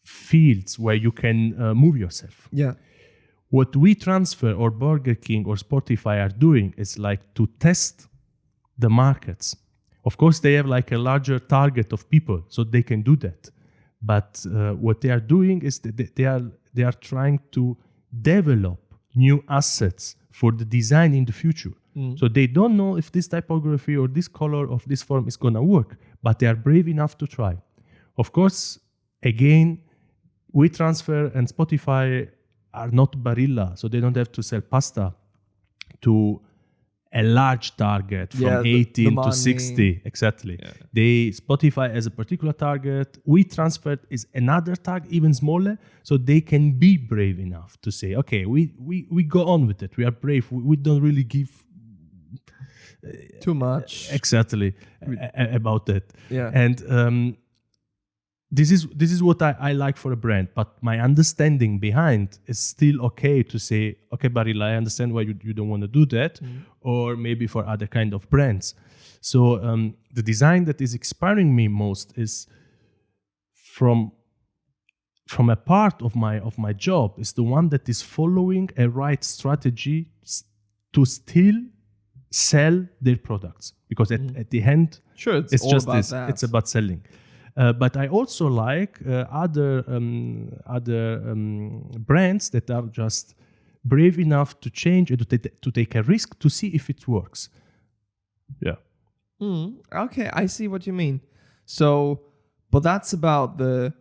fields where you can move yourself. Yeah. What We Transfer or Burger King or Spotify are doing is like to test the markets. Of course, they have like a larger target of people, so they can do that. But what they are doing is that they are trying to develop new assets for the design in the future. So they don't know if this typography or this color of this form is going to work, but they are brave enough to try. Of course, again, WeTransfer and Spotify are not Barilla, so they don't have to sell pasta to a large target from 18 to 60. Exactly. Yeah. Spotify has a particular target. WeTransfer is another target, even smaller, so they can be brave enough to say, okay, we go on with it. We are brave. We don't really give too much exactly about that. Yeah. And this is what I like for a brand, but my understanding behind is still okay to say, okay, Barilla, I understand why you don't want to do that, or maybe for other kind of brands. So the design that is inspiring me most is from a part of my job is the one that is following a right strategy to still sell their products, because at the end, it's just about this. that. It's about selling. But I also like other brands that are just brave enough to change and to take a risk to see if it works. Yeah. Okay, I see what you mean. So, but that's about the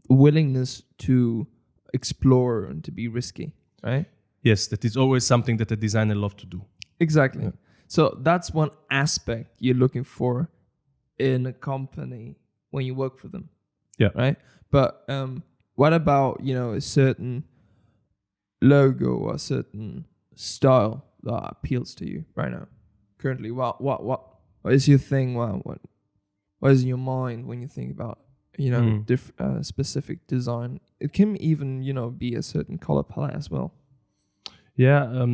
willingness to explore and to be risky, right? Yes, that is always something that a designer loves to do. Exactly. Yeah. So that's one aspect you're looking for in a company when you work for them. Yeah. Right? But what about, a certain logo or a certain style that appeals to you right now? Currently, what is your thing? What is in your mind when you think about, specific design? It can even, be a certain color palette as well. Yeah.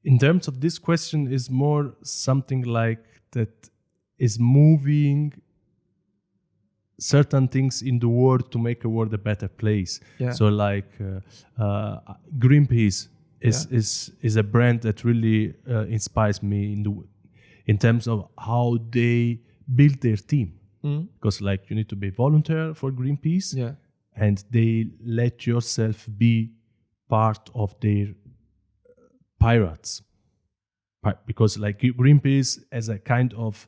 In terms of this question, is more something like that is moving certain things in the world to make a world a better place. Yeah. So like Greenpeace is a brand that really inspires me in terms of how they build their team. Because like you need to be volunteer for Greenpeace, and they let yourself be part of their pirates. Because like Greenpeace as a kind of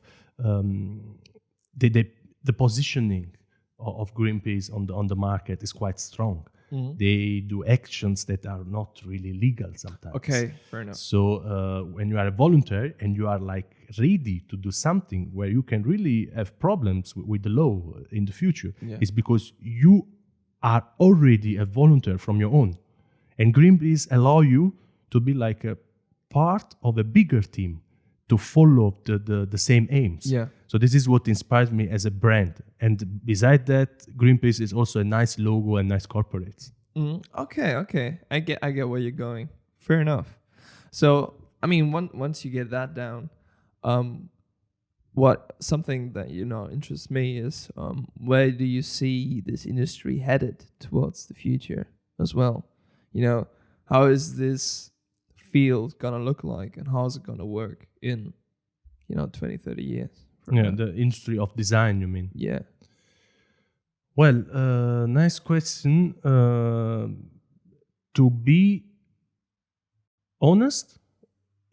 the positioning of Greenpeace on the market is quite strong. They do actions that are not really legal sometimes. Okay, fair enough. So when you are a volunteer and you are like ready to do something where you can really have problems with the law in the future, it's because you are already a volunteer from your own. And Greenpeace allow you to be like a part of a bigger team to follow the same aims. Yeah. So this is what inspires me as a brand. And beside that, Greenpeace is also a nice logo and nice corporate. Okay. I get where you're going. Fair enough. So, I mean, once you get that down, something that, interests me is where do you see this industry headed towards the future as well? How is this field going to look like, and how is it going to work in, 20, 30 years? The industry of design, you mean? Yeah. Well, nice question. To be honest,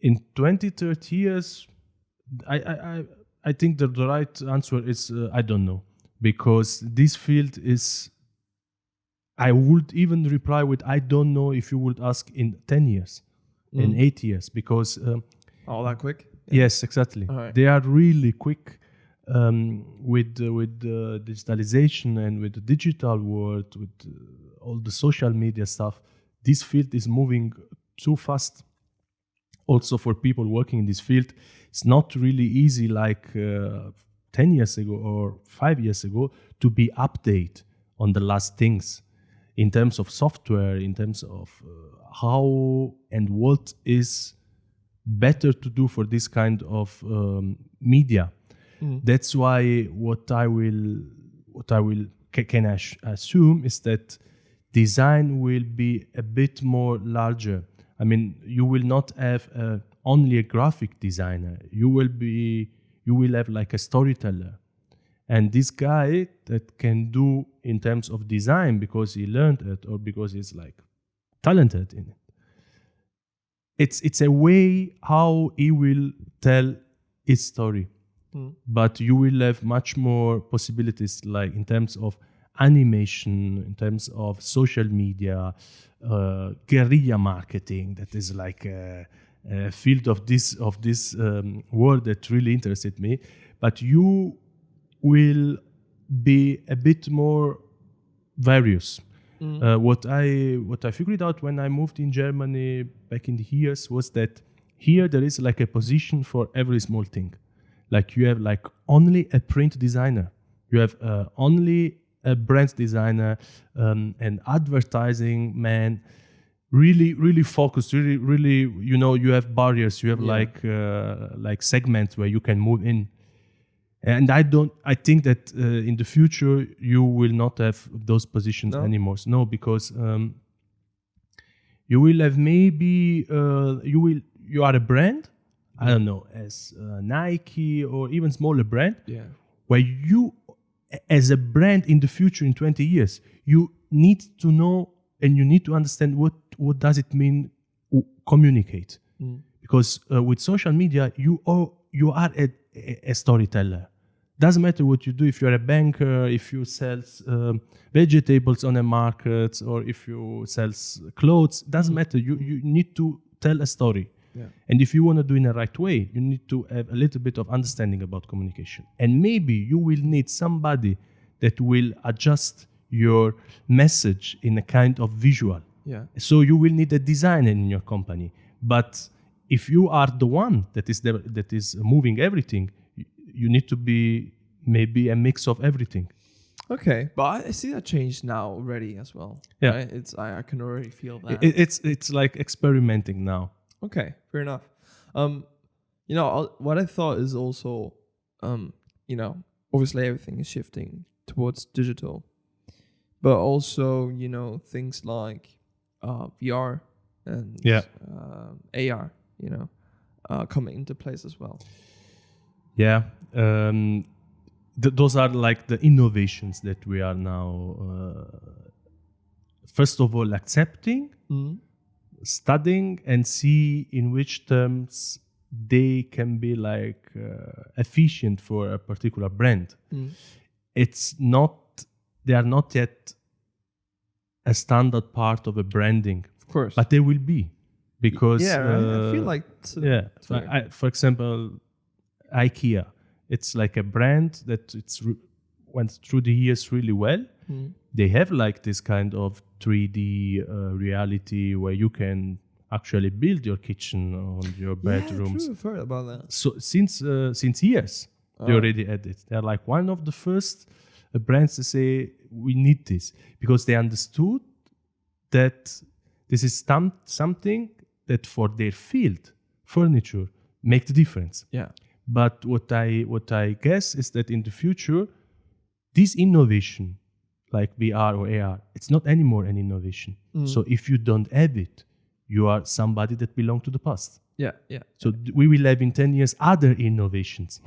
in 20, 30 years, I think the right answer is I don't know, because this field is. I would even reply with I don't know if you would ask in 10 years, in 8 years, because all that quick. Yes, exactly. Right. They are really quick with digitalization and with the digital world, with all the social media stuff. This field is moving too fast. Also, for people working in this field, it's not really easy like 10 years ago or 5 years ago to be updated on the last things in terms of software, in terms of how and what is better to do for this kind of media. That's why what I can assume is that design will be a bit more larger. I mean, you will not have only a graphic designer. You will have like a storyteller, and this guy that can do in terms of design because he learned it or because he's like talented in it. It's a way how he will tell his story. But you will have much more possibilities, like in terms of animation, in terms of social media, guerrilla marketing. That is like a field of this world that really interested me. But you will be a bit more various. What I figured out when I moved in Germany back in the years was that here there is like a position for every small thing. Like you have like only a print designer, you have only a brand designer, an advertising man, really focused, really, you have barriers, you have like segments where you can move in. And I think that in the future you will not have those positions anymore. No, because you will have maybe you are a brand. I don't know, as Nike or even smaller brand, where you, as a brand in the future, in 20 years, you need to know and you need to understand what does it mean to communicate. Because with social media, you are a storyteller. Doesn't matter what you do, if you're a banker, if you sell vegetables on a market, or if you sell clothes, doesn't matter. You need to tell a story. Yeah. And if you want to do it in the right way, you need to have a little bit of understanding about communication. And maybe you will need somebody that will adjust your message in a kind of visual. Yeah. So you will need a designer in your company. But if you are the one that is moving everything, you need to be maybe a mix of everything. Okay, but I see that change now already as well. Yeah, right? I can already feel that. It's like experimenting now. Okay, fair enough. What I thought is also, obviously everything is shifting towards digital, but also, things like VR and AR, coming into place as well. Yeah, those are like the innovations that we are now, first of all, accepting. Studying and see in which terms they can be like efficient for a particular brand. They are not yet a standard part of a branding, of course, but they will be, because I feel like for example, IKEA, it's like a brand that went through the years really well. They have like this kind of 3D reality where you can actually build your kitchen or your bedrooms. Yeah, true. I've heard about that. So since years, they already had it. They're like one of the first brands to say we need this, because they understood that this is something that for their field, furniture, make the difference. Yeah. But what I guess is that in the future, this innovation, like VR or AR, it's not anymore an innovation. So if you don't have it, you are somebody that belongs to the past. Yeah. So we will have in 10 years other innovations.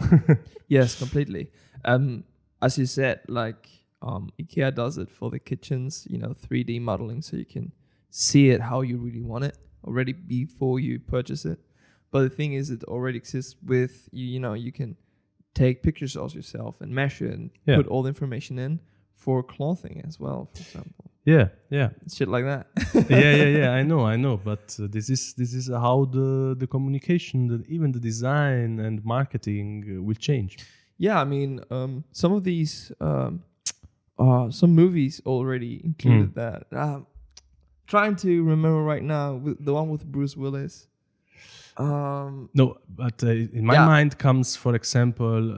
Yes, completely. As you said, like IKEA does it for the kitchens, 3D modeling, so you can see it how you really want it already before you purchase it. But the thing is, it already exists with you can take pictures of yourself and measure and put all the information in for clothing as well, for example. Yeah. Shit like that. yeah. I know. But this is how the communication, even the design and marketing will change. Yeah, I mean, some of these, some movies already included that. Trying to remember right now, the one with Bruce Willis. No, but in my mind comes, for example,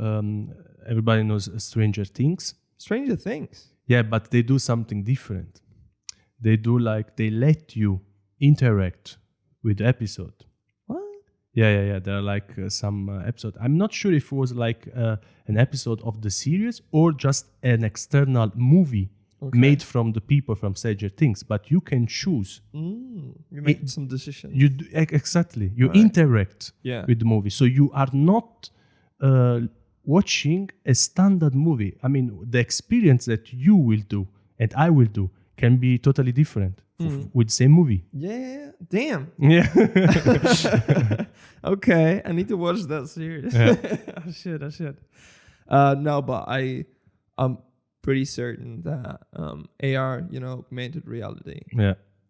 everybody knows Stranger Things. Stranger Things. Yeah, but they do something different. They let you interact with the episode. What? Yeah. There are some episode. I'm not sure if it was an episode of the series or just an external movie made from the people from Stranger Things. But you can choose. You make some decisions. You do, exactly. You interact with the movie, so you are not watching a standard movie. I mean, the experience that you will do and I will do can be totally different with the same movie. Yeah, damn. Yeah. Okay, I need to watch that series. Yeah. I should. No, but I'm pretty certain that AR, augmented reality,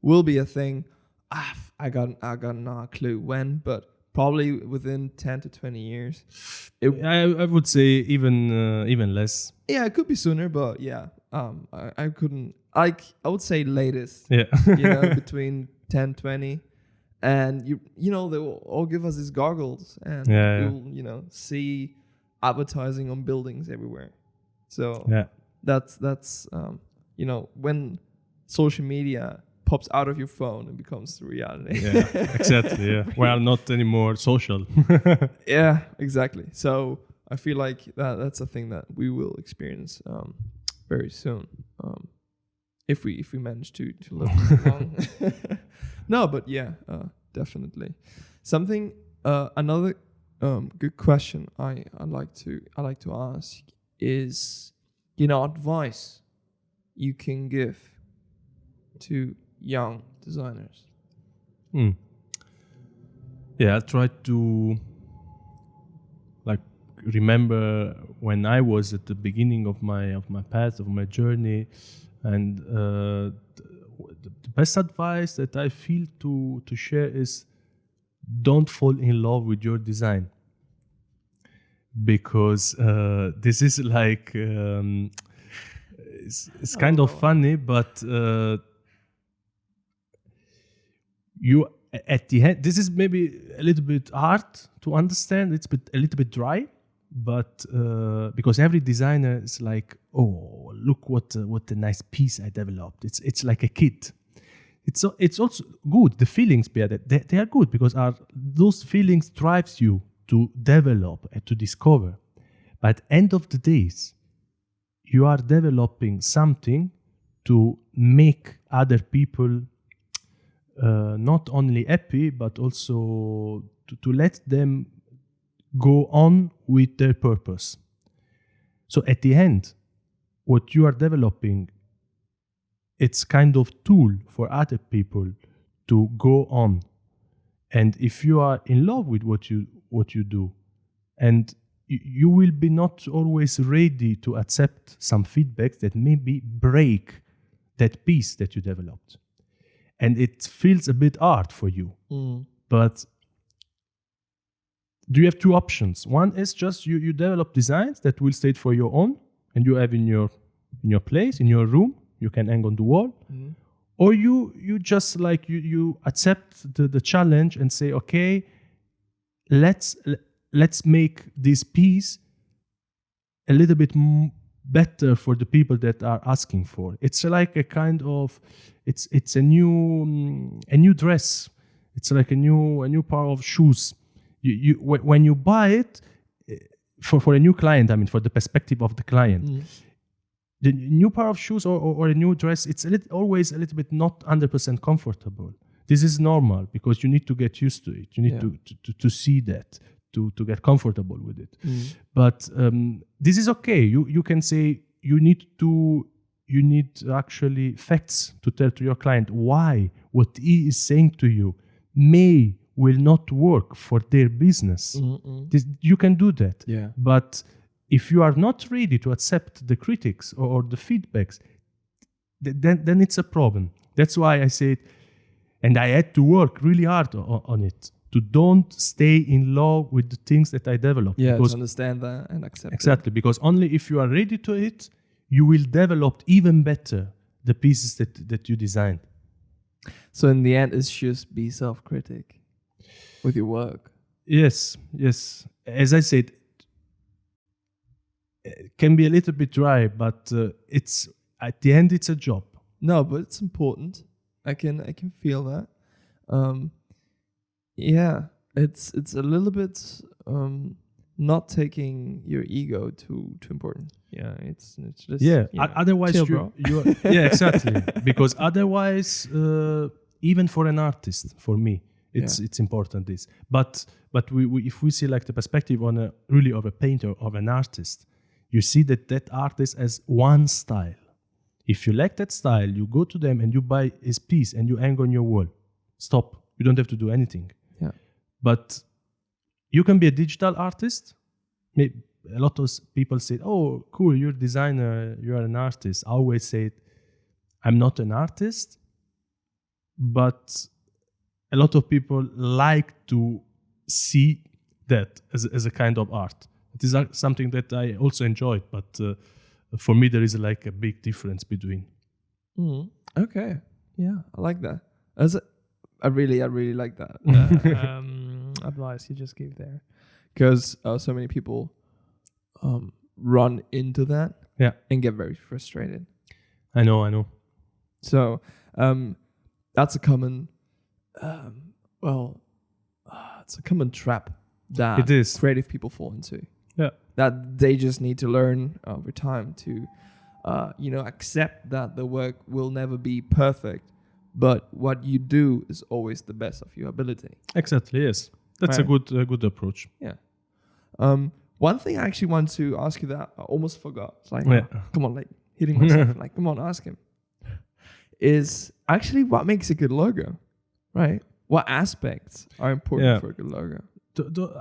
will be a thing. I got no clue when, but probably within 10 to 20 years. I would say even less. Yeah, it could be sooner, but yeah, I couldn't. I would say latest. Yeah. Between 10, 20. And they will all give us these goggles, and you'll see advertising on buildings everywhere. So that's when social media pops out of your phone and becomes reality. Yeah, exactly. Yeah, we are not anymore social. Yeah, exactly. So I feel like that's a thing that we will experience very soon, if we manage to live long. No, but yeah, definitely. Something another good question I like to ask is, advice you can give to young designers. Yeah, I try to remember when I was at the beginning of my path, of my journey, and the best advice that I feel to share is, don't fall in love with your design, because this is it's kind of funny, but you at the end, this is maybe a little bit hard to understand. It's a little bit dry, but because every designer is like, oh, look what a nice piece I developed. It's like a kid. It's also good. The feelings behind it, they are good, because those feelings drives you to develop and to discover. But at the end of the days, you are developing something to make other people not only happy, but also to let them go on with their purpose. So at the end, what you are developing, it's kind of tool for other people to go on. And if you are in love with what you do, and you will be not always ready to accept some feedback that maybe break that piece that you developed. And it feels a bit hard for you. But do you have two options? One is just you develop designs that will stay for your own, and you have in your place, in your room, you can hang on the wall. Or you just you accept the challenge and say, okay, let's make this piece a little bit better for the people that are asking for. It's like a kind of it's a new dress. It's like a new pair of shoes. You when you buy it for a new client, I mean, for the perspective of the client, the new pair of shoes or a new dress, it's always a little bit not 100% comfortable. This is normal, because you need to get used to it. You need to see that, to get comfortable with it. But this is okay. You can say you need actually facts to tell to your client why what he is saying to you may will not work for their business. You can do that. Yeah. But if you are not ready to accept the critics or the feedbacks, then it's a problem. That's why I said, and I had to work really hard on it, to don't stay in love with the things that I develop. Yeah, to understand that and accept exactly, because only if you are ready to it, you will develop even better the pieces that you designed. So in the end, it's just be self-critic with your work. Yes. As I said, it can be a little bit dry, but it's at the end, it's a job. No, but it's important. I can feel that. Yeah, it's a little bit not taking your ego too important. Yeah, it's just otherwise chill, you yeah, exactly. Because otherwise, even for an artist, for me, it's important this. But we if we see like the perspective on a really of a painter, of an artist, you see that artist has one style. If you like that style, you go to them and you buy his piece and you hang on your wall. Stop. You don't have to do anything. Yeah. But you can be a digital artist. A lot of people say, "Oh, cool, you're a designer, you are an artist." I always say, "I'm not an artist," but a lot of people like to see that as a kind of art. It is something that I also enjoy, but for me, there is like a big difference between. Okay, yeah, I like that. I really like that advice you just gave there, because so many people run into that and get very frustrated. I know. So that's a common, it's a common trap that it is. Creative people fall into. Yeah. That they just need to learn over time to, accept that the work will never be perfect, but what you do is always the best of your ability. Exactly. Yes, that's a good approach. Yeah. One thing I actually want to ask you that I almost forgot. It's like, come on, like hitting myself. Like, come on, ask him. Is actually what makes a good logo, right? What aspects are important for a good logo?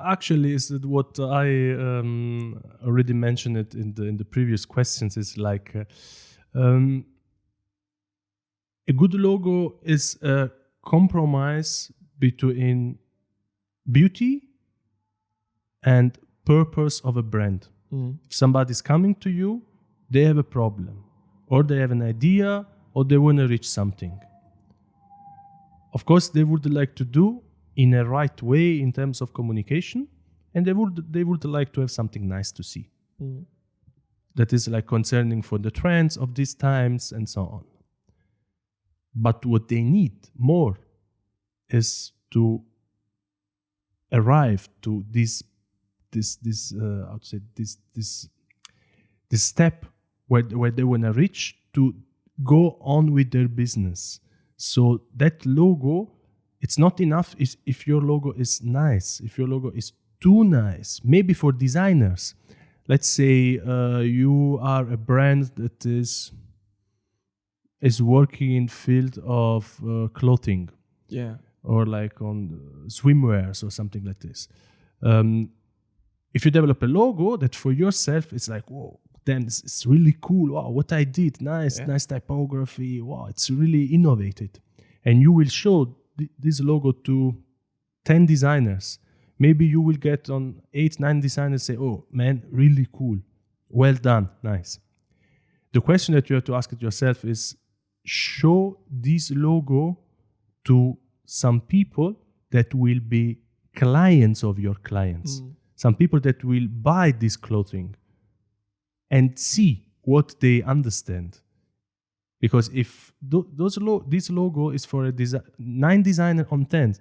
Actually, is what I already mentioned it in the previous questions. Is like a good logo is a compromise between beauty and purpose of a brand. If somebody's coming to you, they have a problem, or they have an idea, or they want to reach something. Of course, they would like to do in a right way in terms of communication, and they would like to have something nice to see. That is like concerning for the trends of these times and so on. But what they need more is to arrive to this step where they want to reach to go on with their business. So that logo, it's not enough if your logo is nice, if your logo is too nice. Maybe for designers, let's say you are a brand that is working in field of clothing, or like on swimwears or something like this. If you develop a logo that for yourself, it's like, whoa, then it's really cool. Wow, what I did, nice typography. Wow, it's really innovated, and you will show this logo to 10 designers. Maybe you will get on 8-9 designers say, oh man, really cool, well done, nice. The question that you have to ask yourself is, show this logo to some people that will be clients of your clients, some people that will buy this clothing, and see what they understand. Because if this logo is for a 9 designer on 10,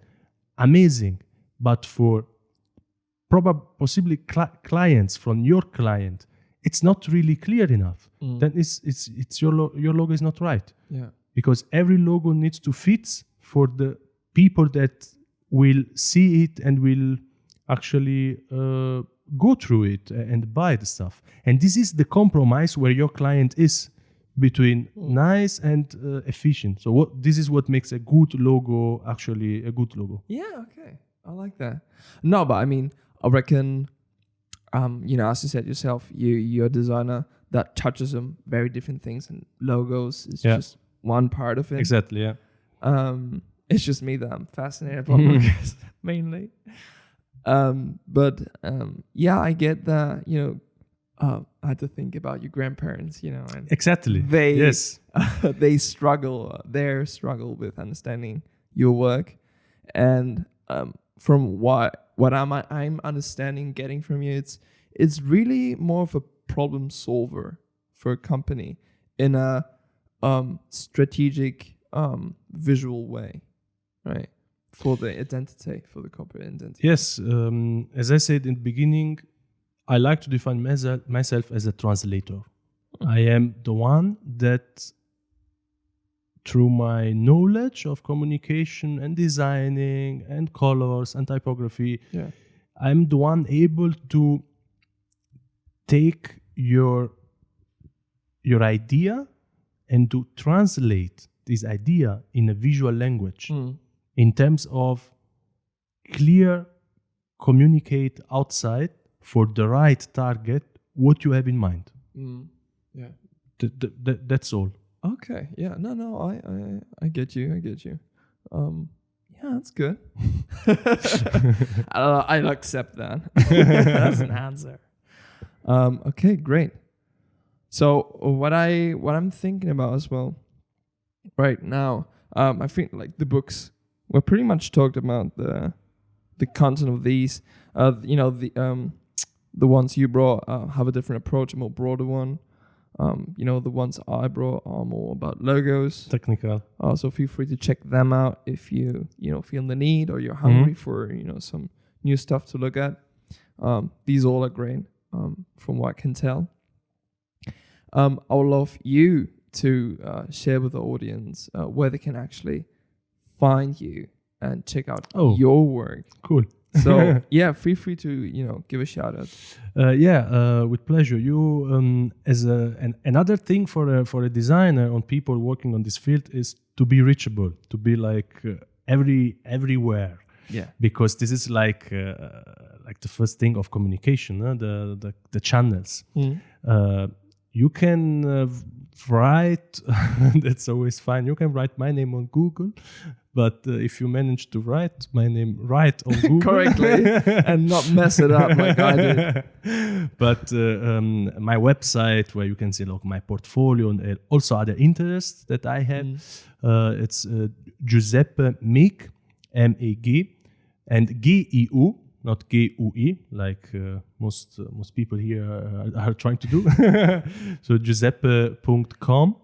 amazing. But for possibly clients from your client, it's not really clear enough. Then it's your logo is not right. Yeah. Because every logo needs to fit for the people that will see it and will actually go through it and buy the stuff. And this is the compromise where your client is. between nice and efficient. So this is what makes a good logo actually a good logo. Yeah, okay. I like that. No, but I mean, I reckon, as you said yourself, you're a designer that touches on very different things, and logos is just one part of it. Exactly, yeah. It's just me that I'm fascinated by logos mainly. But I get that, I had to think about your grandparents, and Exactly. they struggle with understanding your work, and from what I'm understanding, getting from you, it's really more of a problem solver for a company in a strategic visual way, right? For the identity, for the corporate identity. Yes, as I said in the beginning, I like to define myself as a translator. I am the one that, through my knowledge of communication and designing and colors and typography, I'm the one able to take your idea and to translate this idea in a visual language in terms of clear communicate outside for the right target what you have in mind. Yeah. That's all. Okay. Yeah. No. I get you. That's good. I'll accept that. That's an answer. Okay. Great. So what I'm thinking about as well right now, I think like the books, we're pretty much talked about the content of these. The ones you brought have a different approach, a more broader one. The ones I brought are more about logos. Technical. So feel free to check them out if you feel the need or you're hungry for some new stuff to look at. These all are great, from what I can tell. I would love you to share with the audience where they can actually find you and check out your work. Cool. So feel free to give a shout out. With pleasure. You as another thing for a designer on people working on this field is to be reachable, to be like everywhere. Yeah. Because this is like the first thing of communication, the channels. You can write. That's always fine. You can write my name on Google. But if you manage to write my name right on Google correctly and not mess it up like I did. But my website, where you can see my portfolio and also other interests that I have, it's Giuseppe Mig, M-A-G, and G-E-U, not G-U-E, like most people here are trying to do. So Giuseppe.com.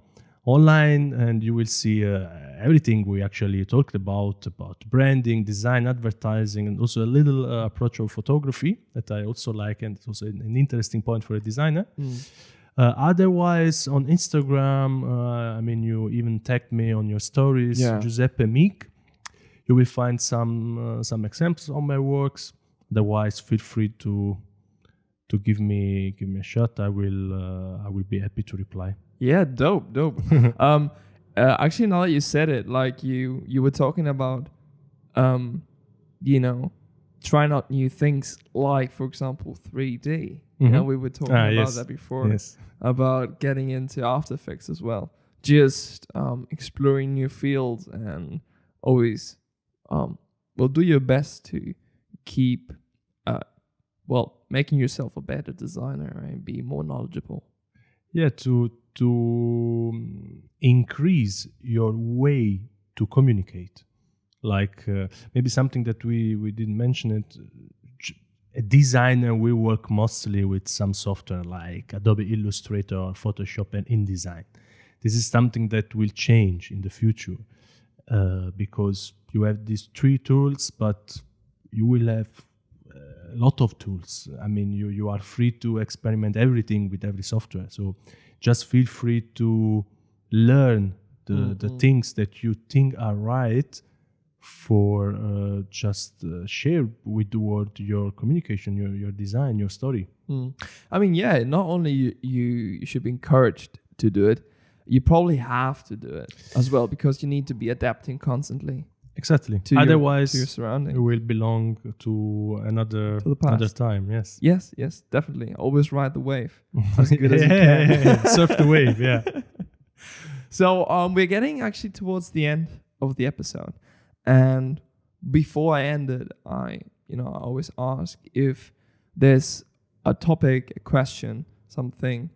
online, and you will see everything we actually talked about branding, design, advertising, and also a little approach of photography that I also like, and it's also an interesting point for a designer. Otherwise, on Instagram, you even tagged me on your stories, Giuseppe Mig. You will find some examples on my works. Otherwise, feel free to give me a shot. I will be happy to reply. Yeah, dope. Actually, now that you said it, like you were talking about, trying out new things, like for example 3D. We were talking about that before. Yes. About getting into After Effects as well. Just exploring new fields and always, do your best to keep, making yourself a better designer and be more knowledgeable. Yeah, to increase your way to communicate. Like maybe something that we didn't mention it. A designer will work mostly with some software like Adobe Illustrator or Photoshop and InDesign. This is something that will change in the future because you have these 3 tools, but you will have a lot of tools. You are free to experiment everything with every software. So just feel free to learn the things that you think are right for share with the world your communication, your design, your story. Not only you should be encouraged to do it, you probably have to do it as well, because you need to be adapting constantly. Exactly. To Otherwise, your surroundings. you will belong to another time. Yes. Yes, definitely. Always ride the wave as good as you can. Yeah. Surf the wave. Yeah. So we're getting actually towards the end of the episode, and before I end it, I always ask if there's a topic, a question, something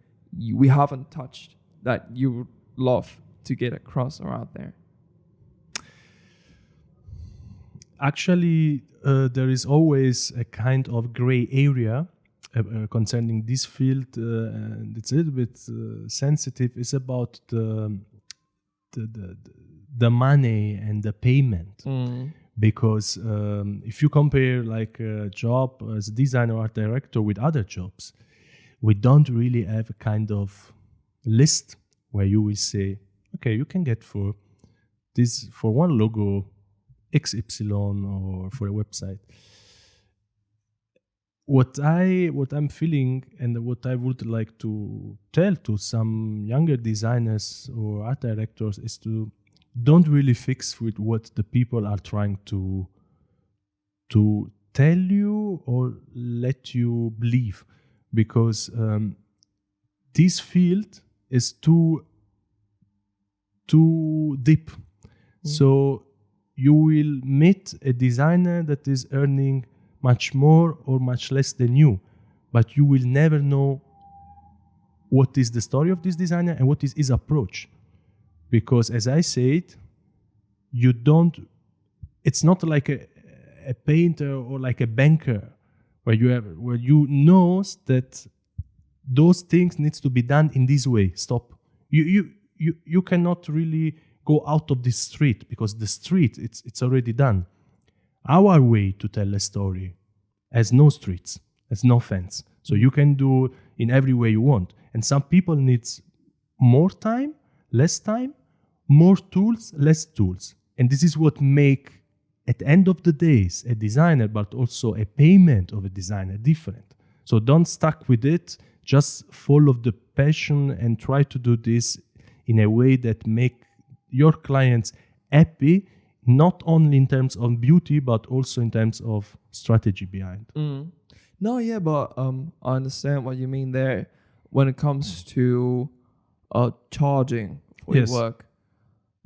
we haven't touched that you would love to get across or out there. Actually, there is always a kind of gray area concerning this field, and it's a little bit sensitive. It's about the money and the payment. Because if you compare like a job as a designer or art director with other jobs, we don't really have a kind of list where you will say, okay, you can get for one logo XY or for a website. What I'm feeling and what I would like to tell to some younger designers or art directors is to don't really fix with what the people are trying to tell you or let you believe, because this field is too deep. So you will meet a designer that is earning much more or much less than you, but you will never know what is the story of this designer and what is his approach. Because as I said, it's not like a painter or like a banker where you knows that those things needs to be done in this way. Stop. You cannot really go out of the street, because the street it's already done. Our way to tell a story has no streets, has no fence. So you can do in every way you want. And some people needs more time, less time, more tools, less tools. And this is what make, at the end of the days, a designer, but also a payment of a designer different. So don't stuck with it. Just follow the passion and try to do this in a way that make your clients happy, not only in terms of beauty, but also in terms of strategy behind. No, yeah, but I understand what you mean there. When it comes to charging for your work,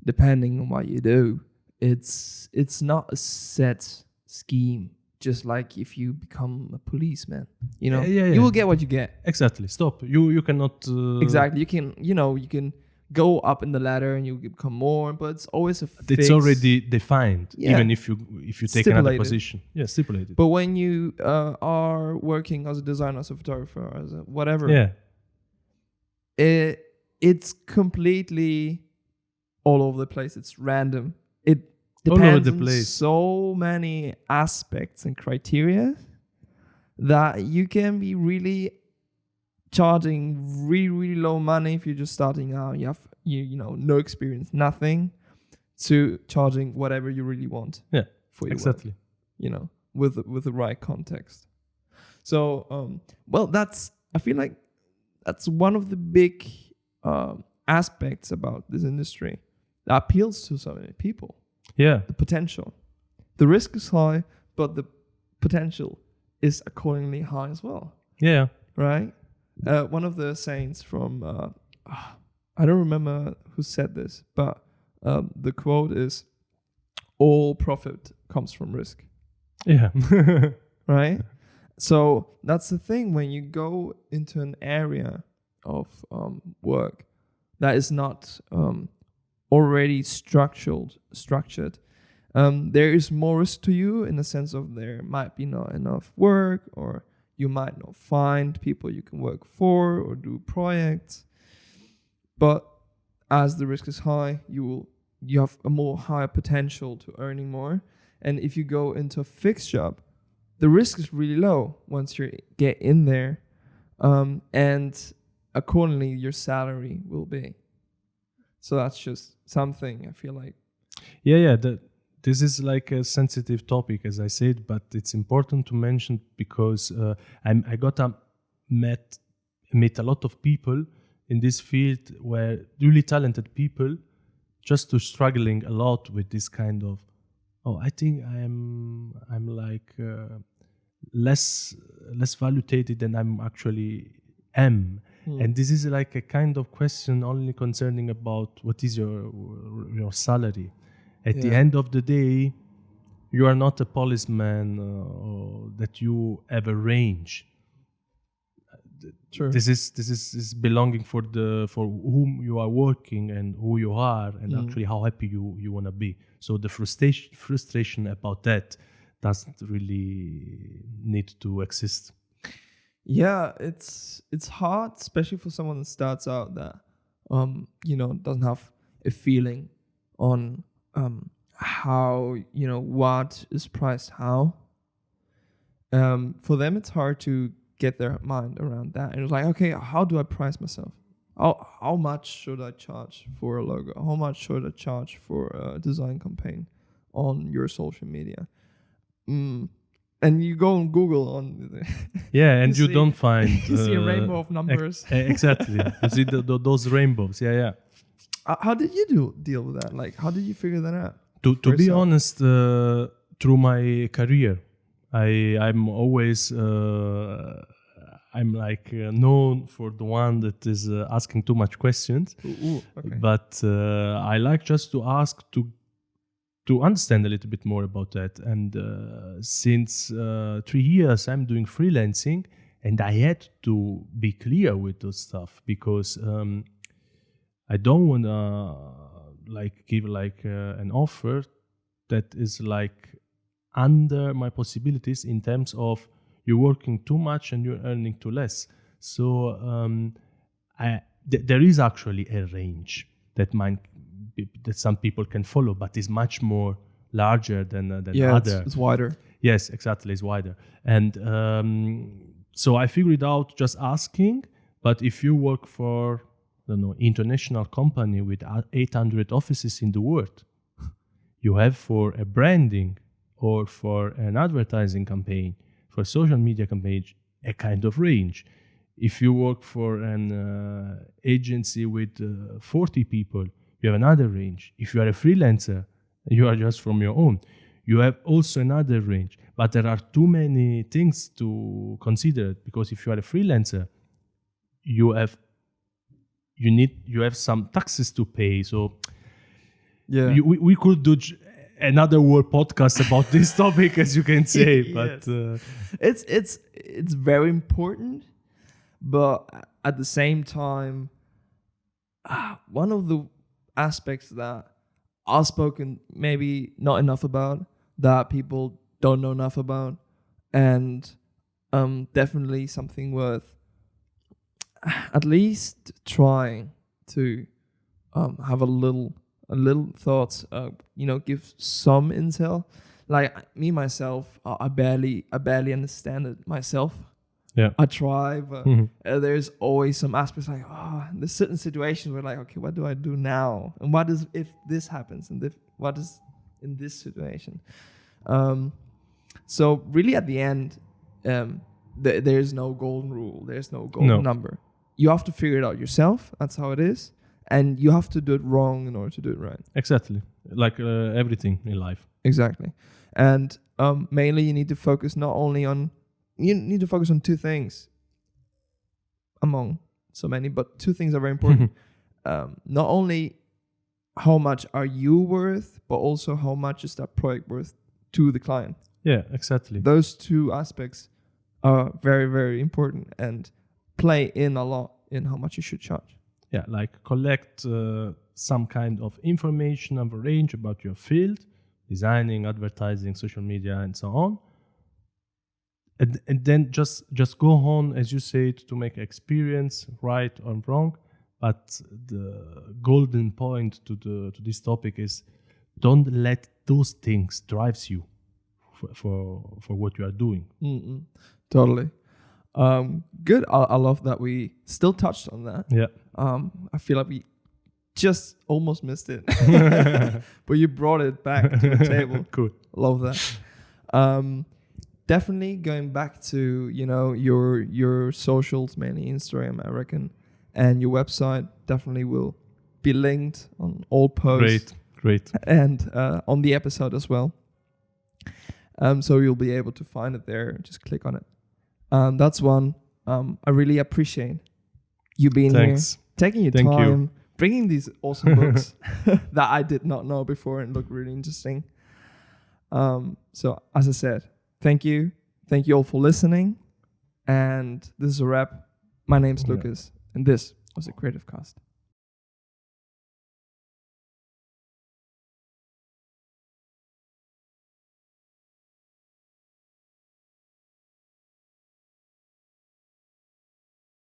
depending on what you do, it's not a set scheme. Just like if you become a policeman, you will get what you get. Exactly. Stop. You cannot. Exactly. You can go up in the ladder and you become more, but it's always a fixed. It's already defined, even if you take another position. Yeah, stipulated. But when you are working as a designer, as a photographer, as a whatever, it's completely all over the place. It's random. It depends on so many aspects and criteria that you can be really charging really, really low money if you're just starting out. You have no experience, nothing, to charging whatever you really want. Yeah, for your exactly. work, with the right context. So, I feel like that's one of the big aspects about this industry that appeals to so many people. Yeah, the potential, the risk is high, but the potential is accordingly high as well. Yeah, right. One of the sayings from I don't remember who said this, but the quote is, "All profit comes from risk." Yeah. Right. So that's the thing, when you go into an area of work that is not already structured, there is more risk to you, in the sense of there might be not enough work, or you might not find people you can work for or do projects. But as the risk is high, you have a more higher potential to earning more. And if you go into a fixed job, the risk is really low once you get in there, and accordingly your salary will be. So that's just something I feel like. Yeah. This is like a sensitive topic, as I said, but it's important to mention because I got to meet a lot of people in this field where really talented people just to struggling a lot with this kind of, I think I'm like less valuated than I'm actually am. And this is like a kind of question only concerning about what is your salary. At the end of the day, you are not a policeman that you have a range. True. This is belonging for whom you are working and who you are and actually how happy you want to be. So the frustration about that doesn't really need to exist. Yeah, it's hard, especially for someone that starts out that doesn't have a feeling on how what is priced how. For them, it's hard to get their mind around that, and it's like, okay, how do I price myself? How much should I charge for a logo? How much should I charge for a design campaign on your social media? And you go on Google and you don't find you see a rainbow of numbers. Exactly. You see those rainbows. How did you deal with that? Like, how did you figure that out? To be honest, through my career, I'm always I'm like known for the one that is asking too much questions. Okay. But I like just to ask to understand a little bit more about that. And since 3 years I'm doing freelancing, and I had to be clear with those stuff because I don't want to give an offer that is like under my possibilities in terms of you're working too much and you're earning too less. So there is actually a range that some people can follow, but is much more larger than other. It's wider. Yes, exactly, it's wider. And so I figured out just asking. But if you work for international company with 800 offices in the world, you have for a branding or for an advertising campaign, for a social media campaign, a kind of range. If you work for an agency with 40 people, you have another range. If you are a freelancer, you are just from your own, you have also another range. But there are too many things to consider, because if you are a freelancer, you have some taxes to pay. So we could do another whole podcast about this topic, as you can say. But it's very important. But at the same time, one of the aspects that I've spoken maybe not enough about, that people don't know enough about, and definitely something worth at least trying to have a little thoughts, give some intel. Like me myself, I barely understand it myself. Yeah, I try, but there's always some aspects like, there's certain situations where like, okay, what do I do now? And what is if this happens? And what is in this situation? So really at the end, there's no golden rule. There's no golden number. You have to figure it out yourself. That's how it is. And you have to do it wrong in order to do it right. Exactly. Like everything in life. Exactly. And mainly you need to focus you need to focus on two things among so many, but two things are very important. Not only how much are you worth, but also how much is that product worth to the client. Yeah, exactly. Those two aspects are very, very important and play in a lot in how much you should charge. Yeah, like collect some kind of information of a range about your field, designing, advertising, social media, and so on. And then just go on, as you said, to make experience, right or wrong. But the golden point to this topic is don't let those things drives you for what you are doing. Totally. Good. I love that we still touched on that. Yeah. I feel like we just almost missed it, but you brought it back to the table. Cool. Love that. Definitely going back to your socials, mainly Instagram, I reckon, and your website definitely will be linked on all posts. Great. And on the episode as well. So you'll be able to find it there. Just click on it. That's one. I really appreciate you being here, taking your time, bringing these awesome books that I did not know before and look really interesting. So as I said, thank you. Thank you all for listening. And this is a wrap. My name's Lucas, and this was a Creative Cast.